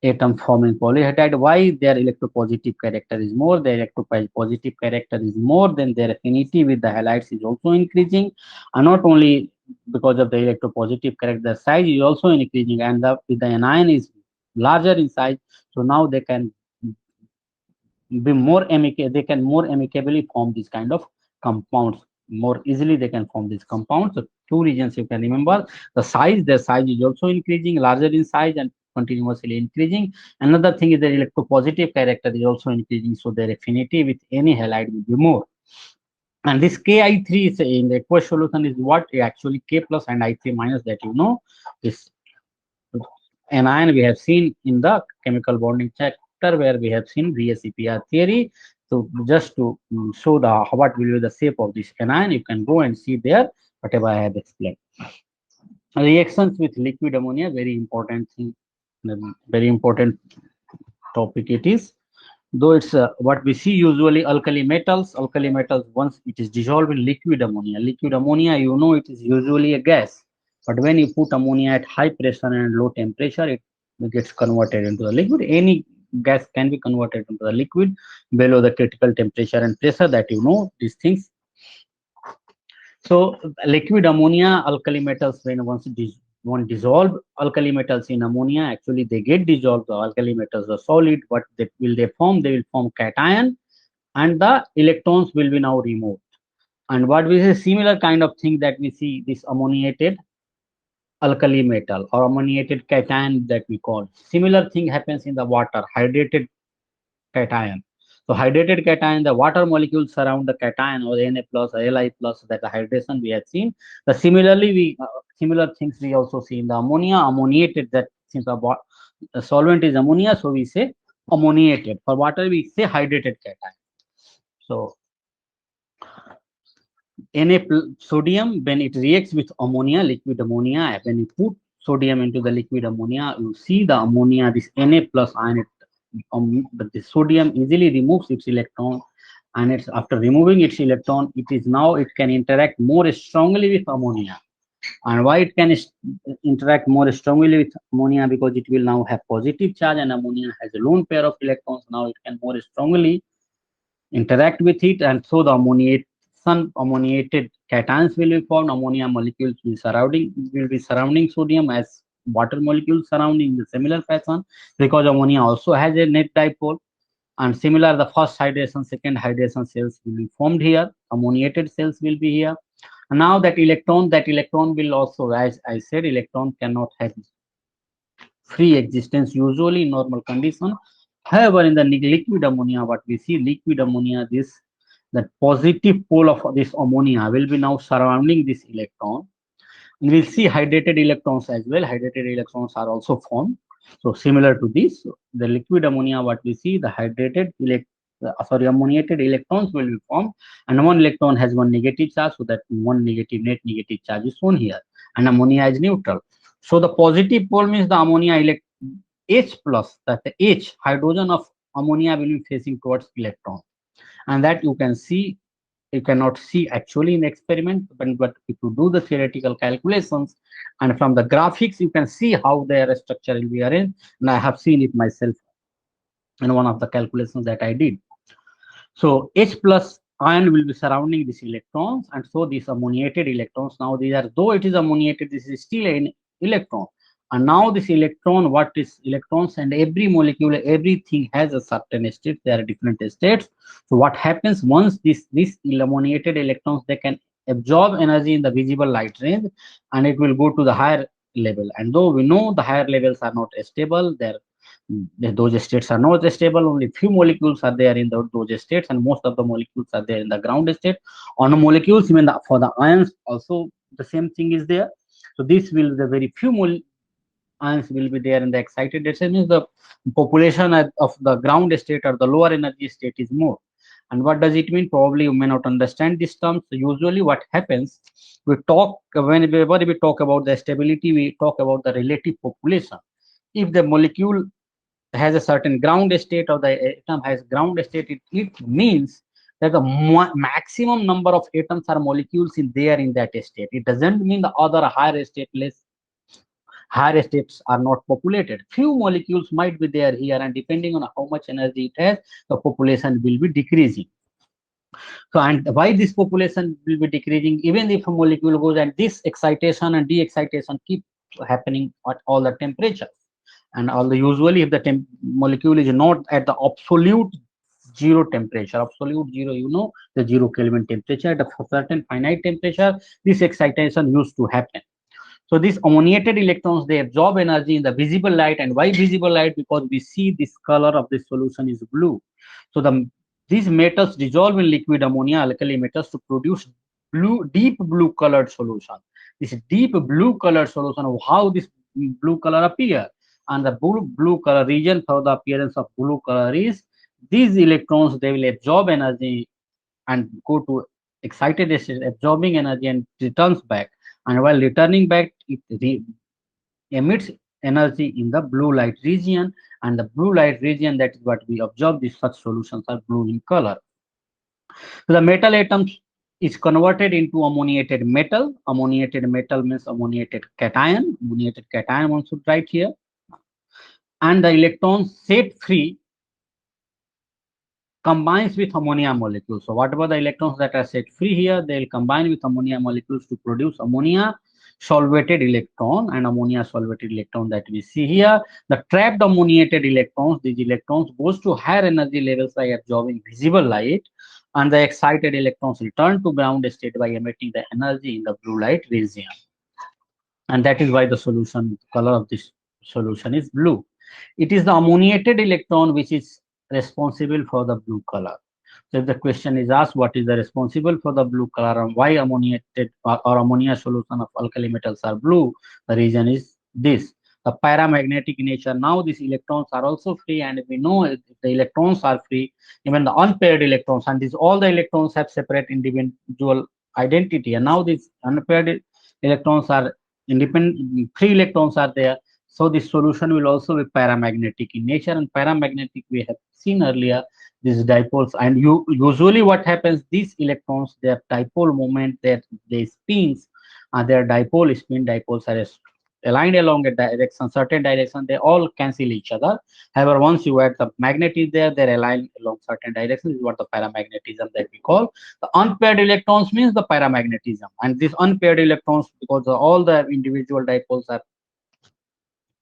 B: atom forming polyhedride. Why? Their electropositive character is more, their electropositive character is more, then their affinity with the halides is also increasing, and not only because of the electropositive character, the size is also increasing, and with the anion is larger in size, so now they can be more amicable, they can more amicably form these kind of compounds, more easily they can form these compounds. So two reasons you can remember: the size, their size is also increasing, larger in size and continuously increasing. Another thing is the electropositive character is also increasing, so their affinity with any halide will be more. And this Ki3 is in the aqueous solution is what actually K plus and I3 minus, that this anion we have seen in the chemical bonding chapter, where we have seen VSEPR theory. So just to show the what will be the shape of this anion, you can go and see there whatever I have explained. Reactions with liquid ammonia, very important thing, very important topic it is. Though it's what we see usually alkali metals, once it is dissolved in liquid ammonia, it is usually a gas. But when you put ammonia at high pressure and low temperature, it gets converted into the liquid. Any gas can be converted into the liquid below the critical temperature and pressure, that these things. So liquid ammonia, alkali metals, when one dissolve alkali metals in ammonia, actually they get dissolved. The alkali metals are solid. What will they form? They will form cation, and the electrons will be now removed. And what we see, similar kind of thing that we see this ammoniated alkali metal or ammoniated cation that we call. Similar thing happens in the water, hydrated cation. So hydrated cation, the water molecules surround the cation or Na plus or Li plus, that the hydration we have seen. The similar things we also see in the ammonia, ammoniated, that since the solvent is ammonia, so we say ammoniated. For water we say hydrated cation. So sodium, when it reacts with ammonia, liquid ammonia, when you put sodium into the liquid ammonia, you see the ammonia, this Na plus ion, but the sodium easily removes its electron, and it's after removing its electron, it can interact more strongly with ammonia. And why it can interact more strongly with ammonia? Because it will now have positive charge, and ammonia has a lone pair of electrons. Now it can more strongly interact with it, and so the ammoniated cations will be formed. Ammonia molecules will be surrounding sodium as water molecules surrounding in the similar fashion, because ammonia also has a net dipole. And similar, the first hydration, second hydration cells will be formed here. Ammoniated cells will be here. And now that electron will also, as I said, electron cannot have free existence usually in normal condition. However, in the liquid ammonia, what we see, liquid ammonia, the positive pole of this ammonia will be now surrounding this electron. And we'll see hydrated electrons as well. Hydrated electrons are also formed. So similar to this, the liquid ammonia, what we see, the ammoniated electrons will be formed, and one electron has one negative charge, so that one net negative charge is shown here, and ammonia is neutral. So the positive pole means the ammonia H plus, that the H hydrogen of ammonia will be facing towards electron, and that you cannot see actually in experiment, but if you do the theoretical calculations and from the graphics, you can see how their structure will be arranged, and I have seen it myself in one of the calculations that I did. So H plus ion will be surrounding these electrons, and so these ammoniated electrons, now these are, though it is ammoniated, this is still an electron. And now this electron, what is electrons, and every molecule, everything has a certain state, there are different states. So what happens once these ammoniated electrons, they can absorb energy in the visible light range, and it will go to the higher level. And though we know the higher levels are not stable, those states are not stable, only few molecules are there in those states, and most of the molecules are there in the ground state. On the molecules, even for the ions also the same thing is there. So this will, the very few ions will be there in the excited state, means the population of the ground state or the lower energy state is more. And what does it mean? Probably you may not understand this term. So usually what happens, whenever we talk about the stability, we talk about the relative population. If the molecule has a certain ground state, or the atom has ground state, it means that the maximum number of atoms or molecules in that state. It doesn't mean the other higher states are not populated. Few molecules might be there here, and depending on how much energy it has, the population will be decreasing. So, and why this population will be decreasing? Even if a molecule goes, and this excitation and de-excitation keep happening at all the temperatures. And usually if the molecule is not at the absolute zero temperature, absolute zero, the 0 Kelvin temperature, at a certain finite temperature, this excitation used to happen. So these ammoniated electrons, they absorb energy in the visible light. And why visible light? Because we see this color of this solution is blue. So these metals dissolve in liquid ammonia, alkali metals, to produce deep blue colored solution. This deep blue colored solution, how this blue color appear? And the blue color region for the appearance of blue color is, these electrons, they will absorb energy and go to excited state, absorbing energy, and returns back. And while returning back, it emits energy in the blue light region, and the blue light region, that is what we observe, these such solutions are blue in color. So the metal atoms is converted into ammoniated metal. Ammoniated metal means ammoniated cation. Ammoniated cation one should write here. And the electrons set free combines with ammonia molecules. So whatever the electrons that are set free here, they will combine with ammonia molecules to produce ammonia solvated electron, and ammonia solvated electron that we see here. The trapped ammoniated electrons, these electrons goes to higher energy levels by absorbing visible light, and the excited electrons return to ground state by emitting the energy in the blue light region. And that is why the color of this solution is blue. It is the ammoniated electron which is responsible for the blue color. So if the question is asked, what is the responsible for the blue color, and why ammoniated or ammonia solution of alkali metals are blue, the reason is this. the paramagnetic nature. Now these electrons are also free, and we know if the electrons are free, even the unpaired electrons, and these all the electrons have separate individual identity, and now these unpaired electrons are independent, free electrons are there. So this solution will also be paramagnetic in nature, and paramagnetic we have seen earlier these dipoles. And usually what happens, these electrons, their dipole moment, their spins, their dipole spin, dipoles are aligned along a direction, certain direction, they all cancel each other. However, once you add the magnet is there, they're aligned along certain directions, is what the paramagnetism that we call. The unpaired electrons means the paramagnetism, and these unpaired electrons, because all the individual dipoles are,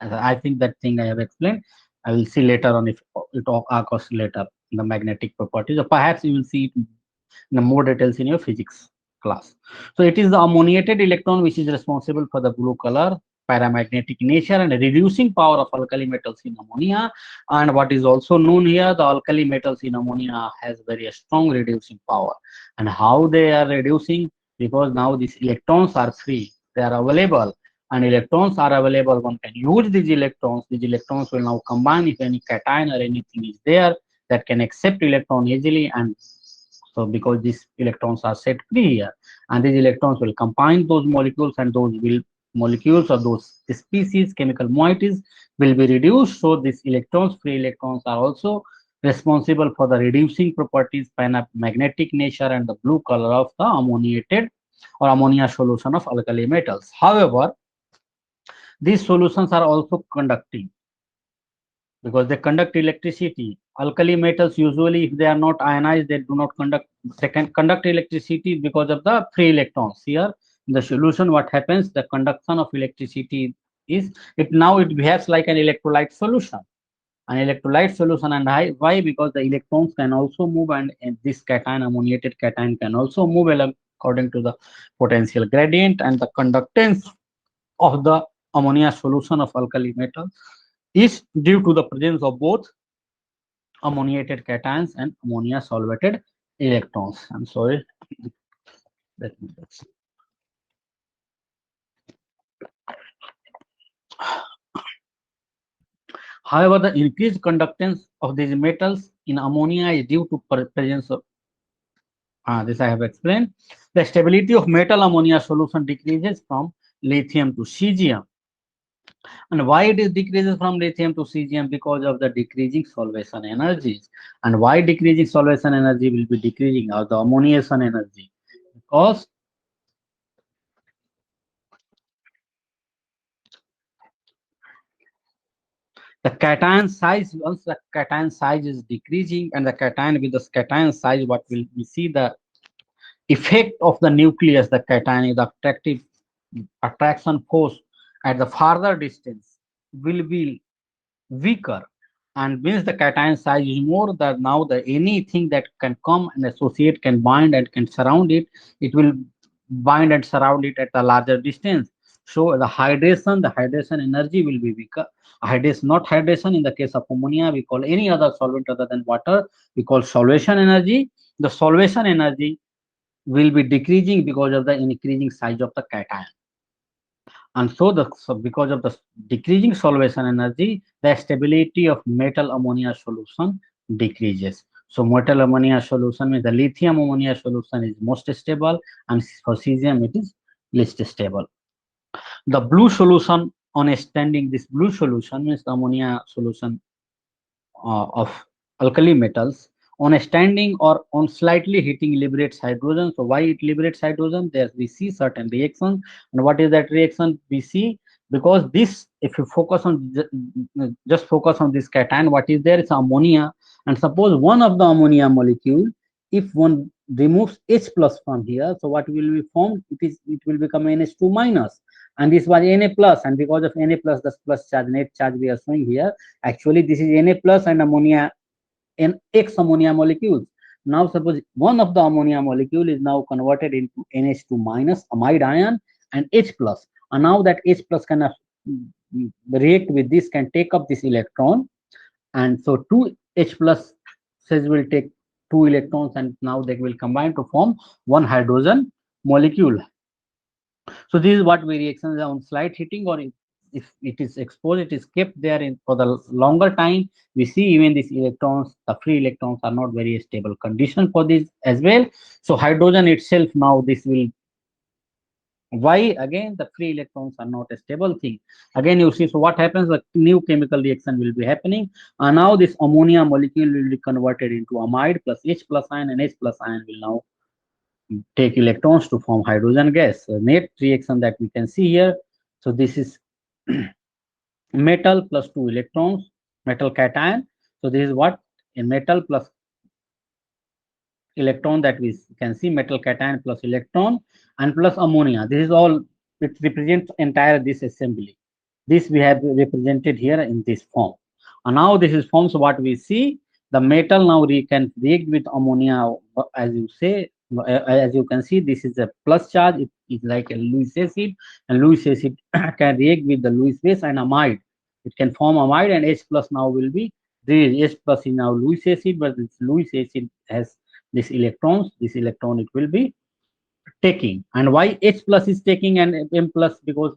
B: I think that thing I have explained. I will see later on if it occurs later in the magnetic properties, or perhaps you will see it in the more details in your physics class. So it is the ammoniated electron which is responsible for the blue color, paramagnetic nature, and reducing power of alkali metals in ammonia. And what is also known here, the alkali metals in ammonia has very strong reducing power. And how they are reducing? Because now these electrons are free, they are available, and electrons are available, one can use these electrons. These electrons will now combine if any cation or anything is there that can accept electron easily. And so because these electrons are set free here, and these electrons will combine those molecules, and those will molecules or those species, chemical moieties will be reduced. So these electrons, free electrons, are also responsible for the reducing properties, paramagnetic nature, and the blue color of the ammoniated or ammonia solution of alkali metals. However, these solutions are also conducting because they conduct electricity. Alkali metals usually, if they are not ionized, they do not conduct. They can conduct electricity because of the free electrons. Here in the solution, what happens? The conduction of electricity is it now it behaves like an electrolyte solution. An electrolyte solution, and why? Because the electrons can also move, and this cation, ammoniated cation, can also move along according to the potential gradient, and the conductance of the ammonia solution of alkali metal is due to the presence of both ammoniated cations and ammonia solvated electrons. I'm sorry. Let me see. However, the increased conductance of these metals in ammonia is due to presence of this I have explained. The stability of metal ammonia solution decreases from lithium to cesium. And why it is decreases from lithium to cesium? Because of the decreasing solvation energies. And why decreasing solvation energy will be decreasing, or the ammoniation energy? Because the cation size, once the cation size is decreasing, and the cation with the cation size, what will we see? The effect of the nucleus, the cation, the attractive attraction force at the farther distance will be weaker, and means the cation size is more, that now the anything that can come and associate, can bind and can surround it, it will bind and surround it at a larger distance. So the hydration energy will be weaker. Hydration, not hydration in the case of ammonia, we call any other solvent other than water, we call solvation energy. The solvation energy will be decreasing because of the increasing size of the cation. And so because of the decreasing solvation energy, the stability of metal ammonia solution decreases. So metal ammonia solution means the lithium ammonia solution is most stable, and for cesium it is least stable. The blue solution, on standing, this blue solution means the ammonia solution of alkali metals, on standing or on slightly heating liberates hydrogen. So why it liberates hydrogen? There we see certain reactions. And what is that reaction we see? Because this, if you focus on just focus on this cation, what is there? It's ammonia. And suppose one of the ammonia molecule, if one removes H plus from here, so what will be formed? It will become NH2 minus, and this was Na plus, and because of Na plus, the plus charge, net charge we are showing here, actually this is Na plus and ammonia, and X ammonia molecules. Now suppose one of the ammonia molecule is now converted into NH2 minus amide ion and H plus, and now that H plus can react with this, can take up this electron, and so two H plus says will take two electrons, and now they will combine to form one hydrogen molecule. So this is what reactions on slight heating or if it is exposed, it is kept there in for the longer time, we see even these electrons, the free electrons are not very stable condition for this as well. So hydrogen itself, now this will, why again the free electrons are not a stable thing. Again you see, so what happens, the new chemical reaction will be happening, and now this ammonia molecule will be converted into amide plus H plus ion, and H plus ion will now take electrons to form hydrogen gas. So net reaction that we can see here, so this is metal plus 2 electrons, metal cation. So this is what, in metal plus electron, that we can see metal cation plus electron and plus ammonia. This is all, it represents entire this assembly. This we have represented here in this form. And now this is forms what we see. The metal now we can react with ammonia, as you say, as you can see, this is a plus charge. It is like a Lewis acid, and Lewis acid can react with the Lewis base and amide. It can form amide, and H plus now will be, this H plus is now Lewis acid, but this Lewis acid has this electrons. This electron it will be taking. And why H plus is taking and M plus? Because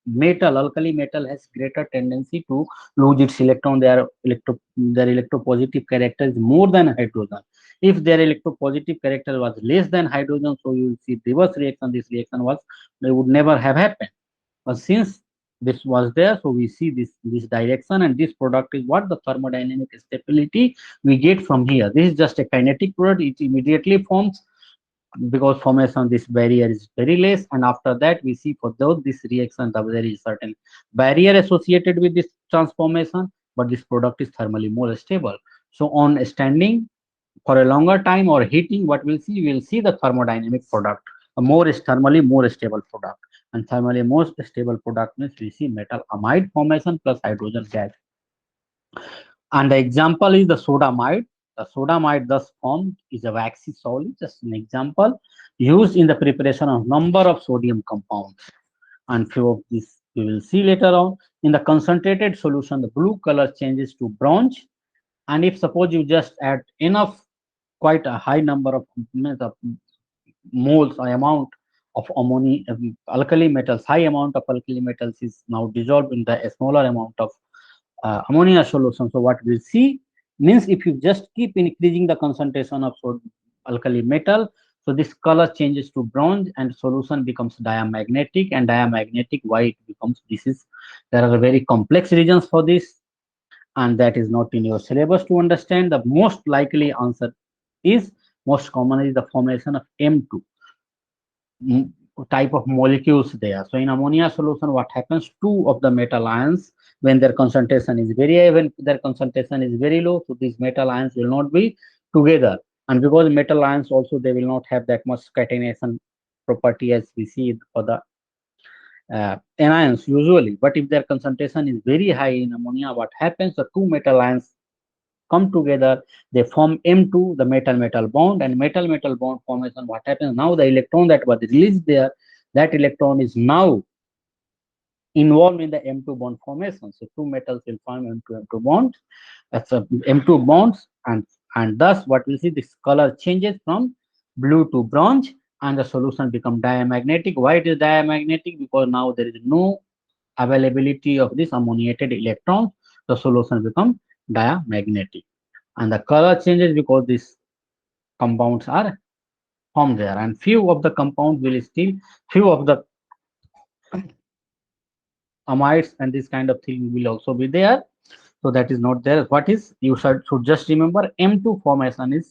B: metal, alkali metal has greater tendency to lose its electron. Their electropositive character is more than hydrogen. If their electropositive character was less than hydrogen, so you will see reverse reaction. This reaction was, they would never have happened. But since this was there, so we see this direction, and this product is what the thermodynamic stability we get from here. This is just a kinetic product. It immediately forms, because formation this barrier is very less, and after that we see for those this reaction there is certain barrier associated with this transformation, but this product is thermally more stable. So on standing for a longer time or heating, what we'll see, we'll see the thermodynamic product, a more thermally more stable product. And thermally more stable product means we see metal amide formation plus hydrogen gas. And the example is the sodamide. The sodamide thus formed is a waxy solid, just an example, used in the preparation of number of sodium compounds. And few of this we will see later on. In the concentrated solution, the blue color changes to bronze. And if suppose you just add enough, quite a high number of moles or amount of ammonia, alkali metals, high amount of alkali metals is now dissolved in the smaller amount of ammonia solution. So what we'll see means, if you just keep increasing the concentration of alkali metal, so this color changes to bronze and solution becomes diamagnetic. And diamagnetic, why it becomes, this is, there are very complex reasons for this, and that is not in your syllabus to understand. The most likely answer is, most common is the formation of M2 type of molecules there. So in ammonia solution, what happens, two of the metal ions, when their concentration is very high, when their concentration is very low, so these metal ions will not be together. And because metal ions also, they will not have that much catenation property as we see for the anions usually. But if their concentration is very high in ammonia, what happens, the two metal ions come together, they form M2, the metal-metal bond, and metal-metal bond formation, what happens, now the electron that was released there, that electron is now involved in the M2 bond formation. So two metals will form M2 bonds, that's a M2 bonds, and thus what we see, this color changes from blue to bronze, and the solution become diamagnetic. Why it is diamagnetic? Because now there is no availability of this ammoniated electrons, the solution become diamagnetic. And the color changes because these compounds are formed there, and few of the compounds will still, few of the amides and this kind of thing will also be there. So that is not there. What is, you should just remember, M2 formation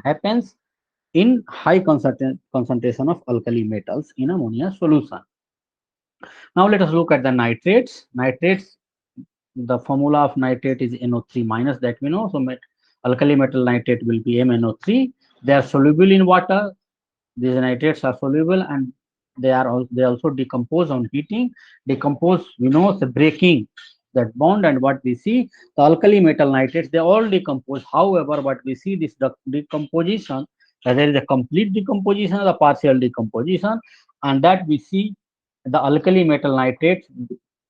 B: happens in high concentration of alkali metals in ammonia solution. Now let us look at the nitrates. Nitrates, the formula of nitrate is NO3 minus, that we know. So alkali metal nitrate will be MnO3. They are soluble in water. These nitrates are soluble, and they also decompose on heating. Decompose, we know, the breaking that bond, and what we see, the alkali metal nitrates, they all decompose. However, what we see, this decomposition, there is a complete decomposition or the partial decomposition, and that we see the alkali metal nitrates,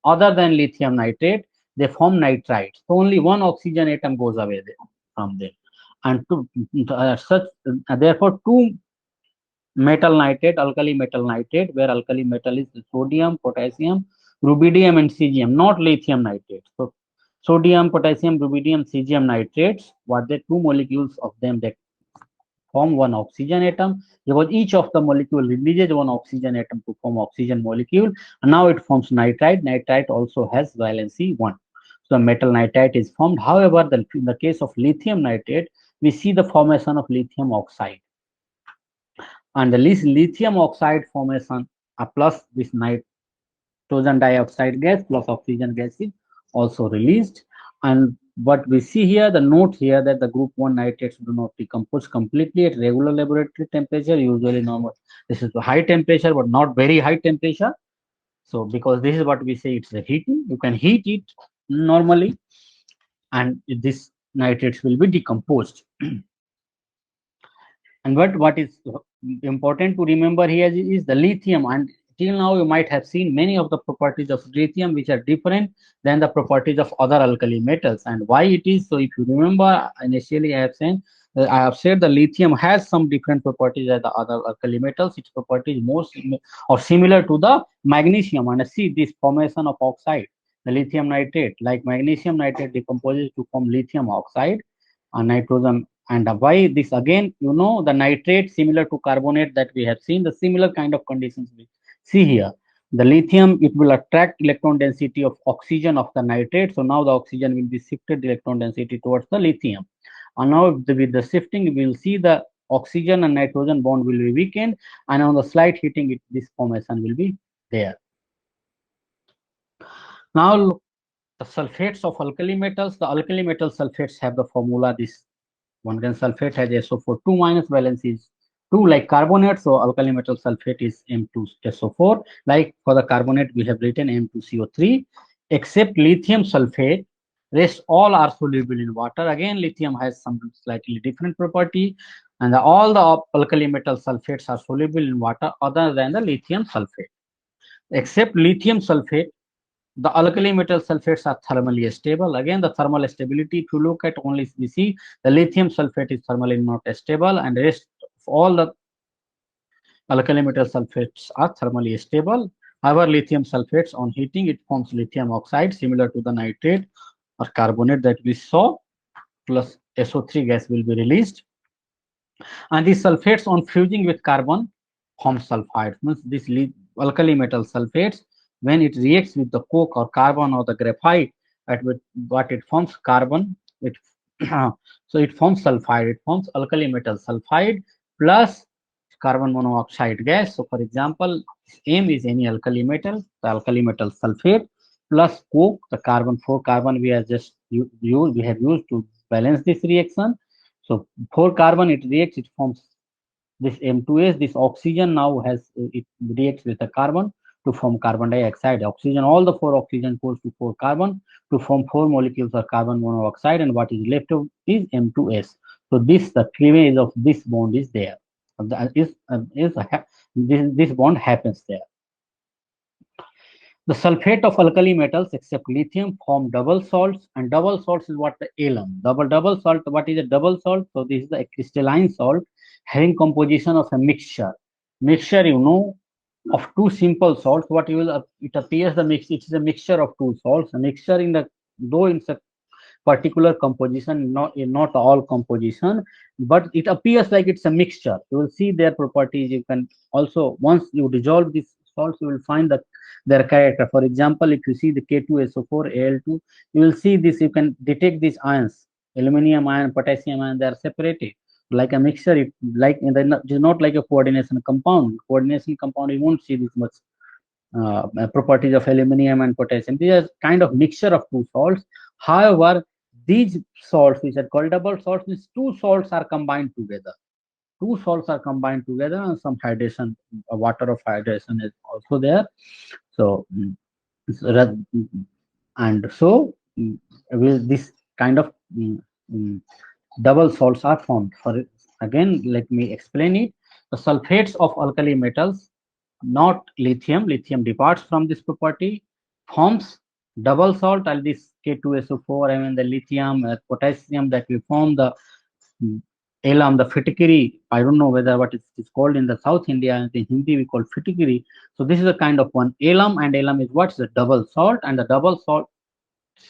B: other than lithium nitrate, they form nitrides. So only one oxygen atom goes away from them, and therefore two metal nitrate, alkali metal nitrate, where alkali metal is sodium, potassium, rubidium and cesium, not lithium nitrate. So sodium, potassium, rubidium, cesium nitrates, what the two molecules of them that form one oxygen atom, because each of the molecule releases one oxygen atom to form oxygen molecule, and now it forms nitrite. Nitrite also has valency 1. So metal nitrite is formed. However, in the case of lithium nitrate, we see the formation of lithium oxide. And the lithium oxide formation plus this nitrogen dioxide gas plus oxygen gas is also released. And what we see here, the note here that the group 1 nitrates do not decompose completely at regular laboratory temperature, usually normal. This is the high temperature, but not very high temperature. So because this is what we say, it's a heating, you can heat it normally, and this nitrates will be decomposed. And what is important to remember here is the lithium. And till now you might have seen many of the properties of lithium which are different than the properties of other alkali metals. And why it is so? If you remember, initially I have said the lithium has some different properties as the other alkali metals. Its property is more or similar to the magnesium. And see this formation of oxide, the lithium nitrate, like magnesium nitrate decomposes to form lithium oxide and nitrogen. And why this again, the nitrate similar to carbonate that we have seen, the similar kind of conditions we see here. The lithium, it will attract electron density of oxygen of the nitrate. So now the oxygen will be shifted electron density towards the lithium. And now with the shifting, we will see the oxygen and nitrogen bond will be weakened. And on the slight heating, this formation will be there. Now look, the sulfates of alkali metals. The alkali metal sulfates have the formula this. One can sulfate has SO4 2 minus, valence is 2 like carbonate. So alkali metal sulfate is M2SO4. Like for the carbonate, we have written M2CO3. Except lithium sulfate, rest all are soluble in water. Again, lithium has some slightly different property, and all the alkali metal sulfates are soluble in water other than the lithium sulfate. Except lithium sulfate, the alkali metal sulfates are thermally stable. Again, the thermal stability, if you look at only, we see the lithium sulfate is thermally not stable, and the rest of all the alkali metal sulfates are thermally stable. However, lithium sulfates on heating, it forms lithium oxide similar to the nitrate or carbonate that we saw, plus SO3 gas will be released. And these sulfates on fusing with carbon form sulfides. Means this alkali metal sulfates, when it reacts with the coke or carbon or the graphite, at what it forms carbon, it so it forms sulfide. It forms alkali metal sulfide plus carbon monoxide gas. So for example, M is any alkali metal, the alkali metal sulfate plus coke, the carbon 4 carbon we have just used, we have used to balance this reaction. So 4 carbon, it reacts, it forms this M2S. This oxygen now it reacts with the carbon to form carbon dioxide. Oxygen, all the 4 oxygen goes to 4 carbon to form 4 molecules of carbon monoxide, and what is left of is M2S. So the cleavage of this bond is there. This bond happens there. The sulfate of alkali metals except lithium form double salts, and double salts is what the alum. Double salt. What is a double salt? So this is a crystalline salt having composition of a mixture. Mixture, of two simple salts. What you will it appears the mix. It is a mixture of two salts. A mixture in the though in a particular composition, not all composition, but it appears like it's a mixture. You will see their properties. You can also, once you dissolve these salts, you will find their character. For example, if you see the K2SO4 Al2, you will see this. You can detect these ions, aluminum ion, potassium ion. They are separated like a mixture. It is not like a coordination compound. Coordination compound, you won't see this much properties of aluminum and potassium. These are kind of mixture of two salts. However, these salts, which are called double salts, these two salts are combined together. Two salts are combined together, and some hydration, water of hydration is also there. So, and so with this kind of double salts are formed. For again, let me explain it. The sulfates of alkali metals, not lithium. Lithium departs from this property, forms double salt, and this K2SO4, the lithium, potassium that we form, the Elam, the fitikiri, I don't know whether what it's called in the South India, in Hindi we call fitikiri. So this is a kind of one. Elam, and elam is what's the double salt, and the double salt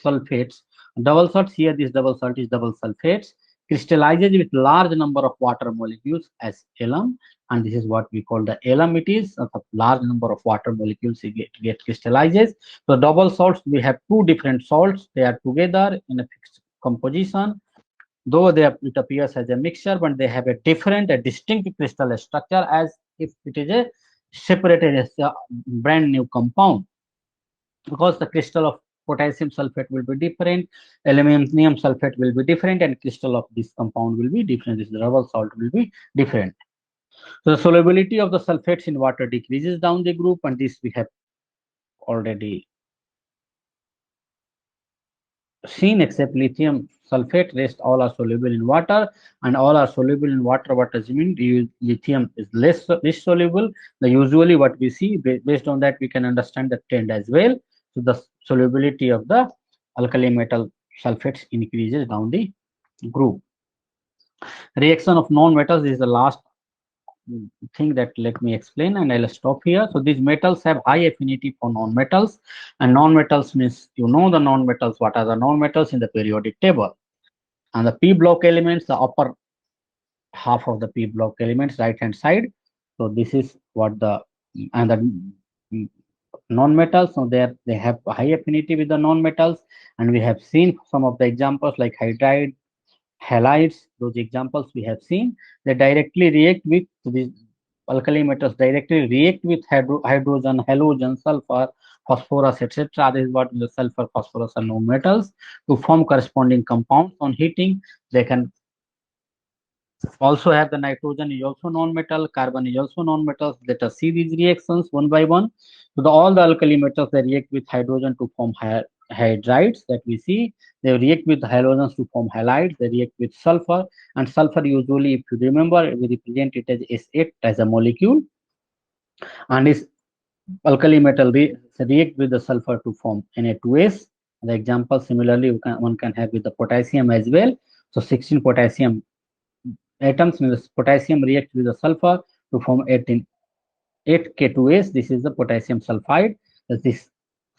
B: sulfates. Double salts here, this double salt is double sulfates, crystallizes with large number of water molecules as alum, and this is what we call the alum. It is a large number of water molecules get crystallizes. So double salts, we have two different salts, they are together in a fixed composition, though it appears as a mixture, but they have a different, a distinct crystal structure as if it is a separated as a brand new compound, because the crystal of potassium sulfate will be different, aluminum sulfate will be different, and crystal of this compound will be different. This rubber salt will be different. So the solubility of the sulfates in water decreases down the group, and this we have already seen, except lithium sulfate. Rest all are soluble in water, and all are soluble in water. What does it mean? Lithium is less soluble. The usually what we see, based on that we can understand the trend as well. So the solubility of the alkali metal sulfates increases down the group. Reaction of non-metals is the last thing that let me explain, and I'll stop here. So these metals have high affinity for non-metals, and non-metals means, you know, the non-metals, what are the non-metals in the periodic table, and the p block elements, the upper half of the p block elements, right hand side. So this is what the, and the non-metals, so they have high affinity with the non-metals, and we have seen some of the examples like hydride, halides. Those examples we have seen, they directly react with these alkali metals, directly react with hydrogen, halogen, sulfur, phosphorus, etc. This is what the sulfur, phosphorus are non-metals, to form corresponding compounds. On heating, they can also have the nitrogen is also non-metal, carbon is also non-metals. Let us see these reactions one by one. So all the alkali metals, they react with hydrogen to form hydrides that we see. They react with halogens to form halides. They react with sulfur, and sulfur usually, if you remember, we represent it as S8 as a molecule, and is alkali metal react with the sulfur to form Na2S. The example similarly one can have with the potassium as well. So 16 potassium atoms in the potassium react with the sulfur to form 8K2S. This is the potassium sulfide. This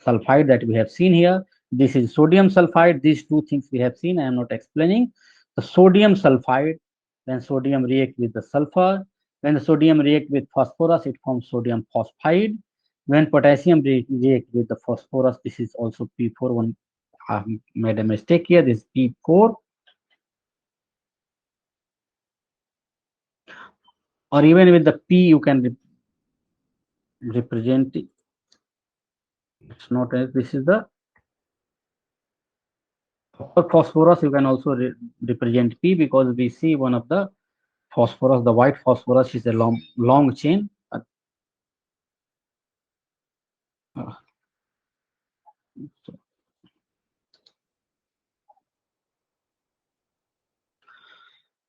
B: sulfide that we have seen here. This is sodium sulfide. These two things we have seen. I am not explaining. The sodium sulfide, when sodium react with the sulfur, when the sodium react with phosphorus, it forms sodium phosphide. When potassium react with the phosphorus, this is also P4. One made a mistake here. This is P4. Or even with the P, you can represent it. It's not as this is the phosphorus. You can also represent P, because we see one of the phosphorus, the white phosphorus is a long chain.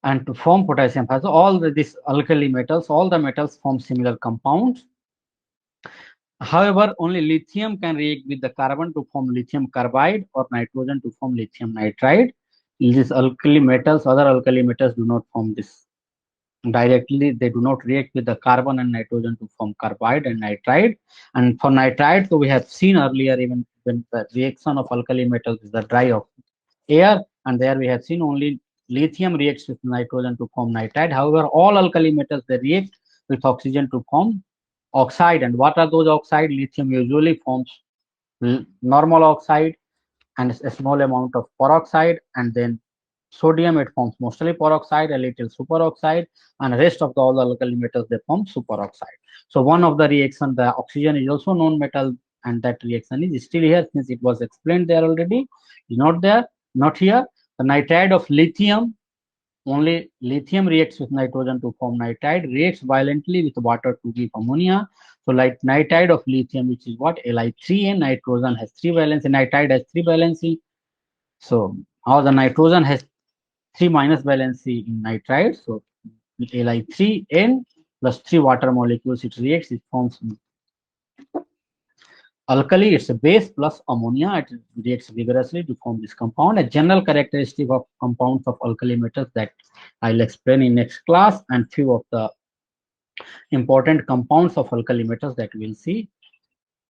B: And to form potassium phosphate, all these alkali metals, all the metals form similar compounds. However, only lithium can react with the carbon to form lithium carbide, or nitrogen to form lithium nitride. These alkali metals, other alkali metals do not form this directly. They do not react with the carbon and nitrogen to form carbide and nitride. And for nitride, so we have seen earlier, even when the reaction of alkali metals is the dry of air, and there we have seen only lithium reacts with nitrogen to form nitride. However, all alkali metals, they react with oxygen to form oxide. And what are those oxide? Lithium usually forms normal oxide and a small amount of peroxide, and then sodium, it forms mostly peroxide, a little superoxide, and rest of all the alkali metals, they form superoxide. So one of the reaction, the oxygen is also non-metal, and that reaction is still here since it was explained there already. Is not there, not here. The nitride of lithium, only lithium reacts with nitrogen to form nitride, reacts violently with water to give ammonia. So like nitride of lithium, which is what, Li3, nitrogen has 3 valency, nitride has 3 valency. So now the nitrogen has 3 minus valency in nitride. So Li3N plus 3 water molecules, it reacts, it forms Alkali, it's a base plus ammonia. It reacts vigorously to form this compound. A general characteristic of compounds of alkali metals that I'll explain in next class, and few of the important compounds of alkali metals that we'll see.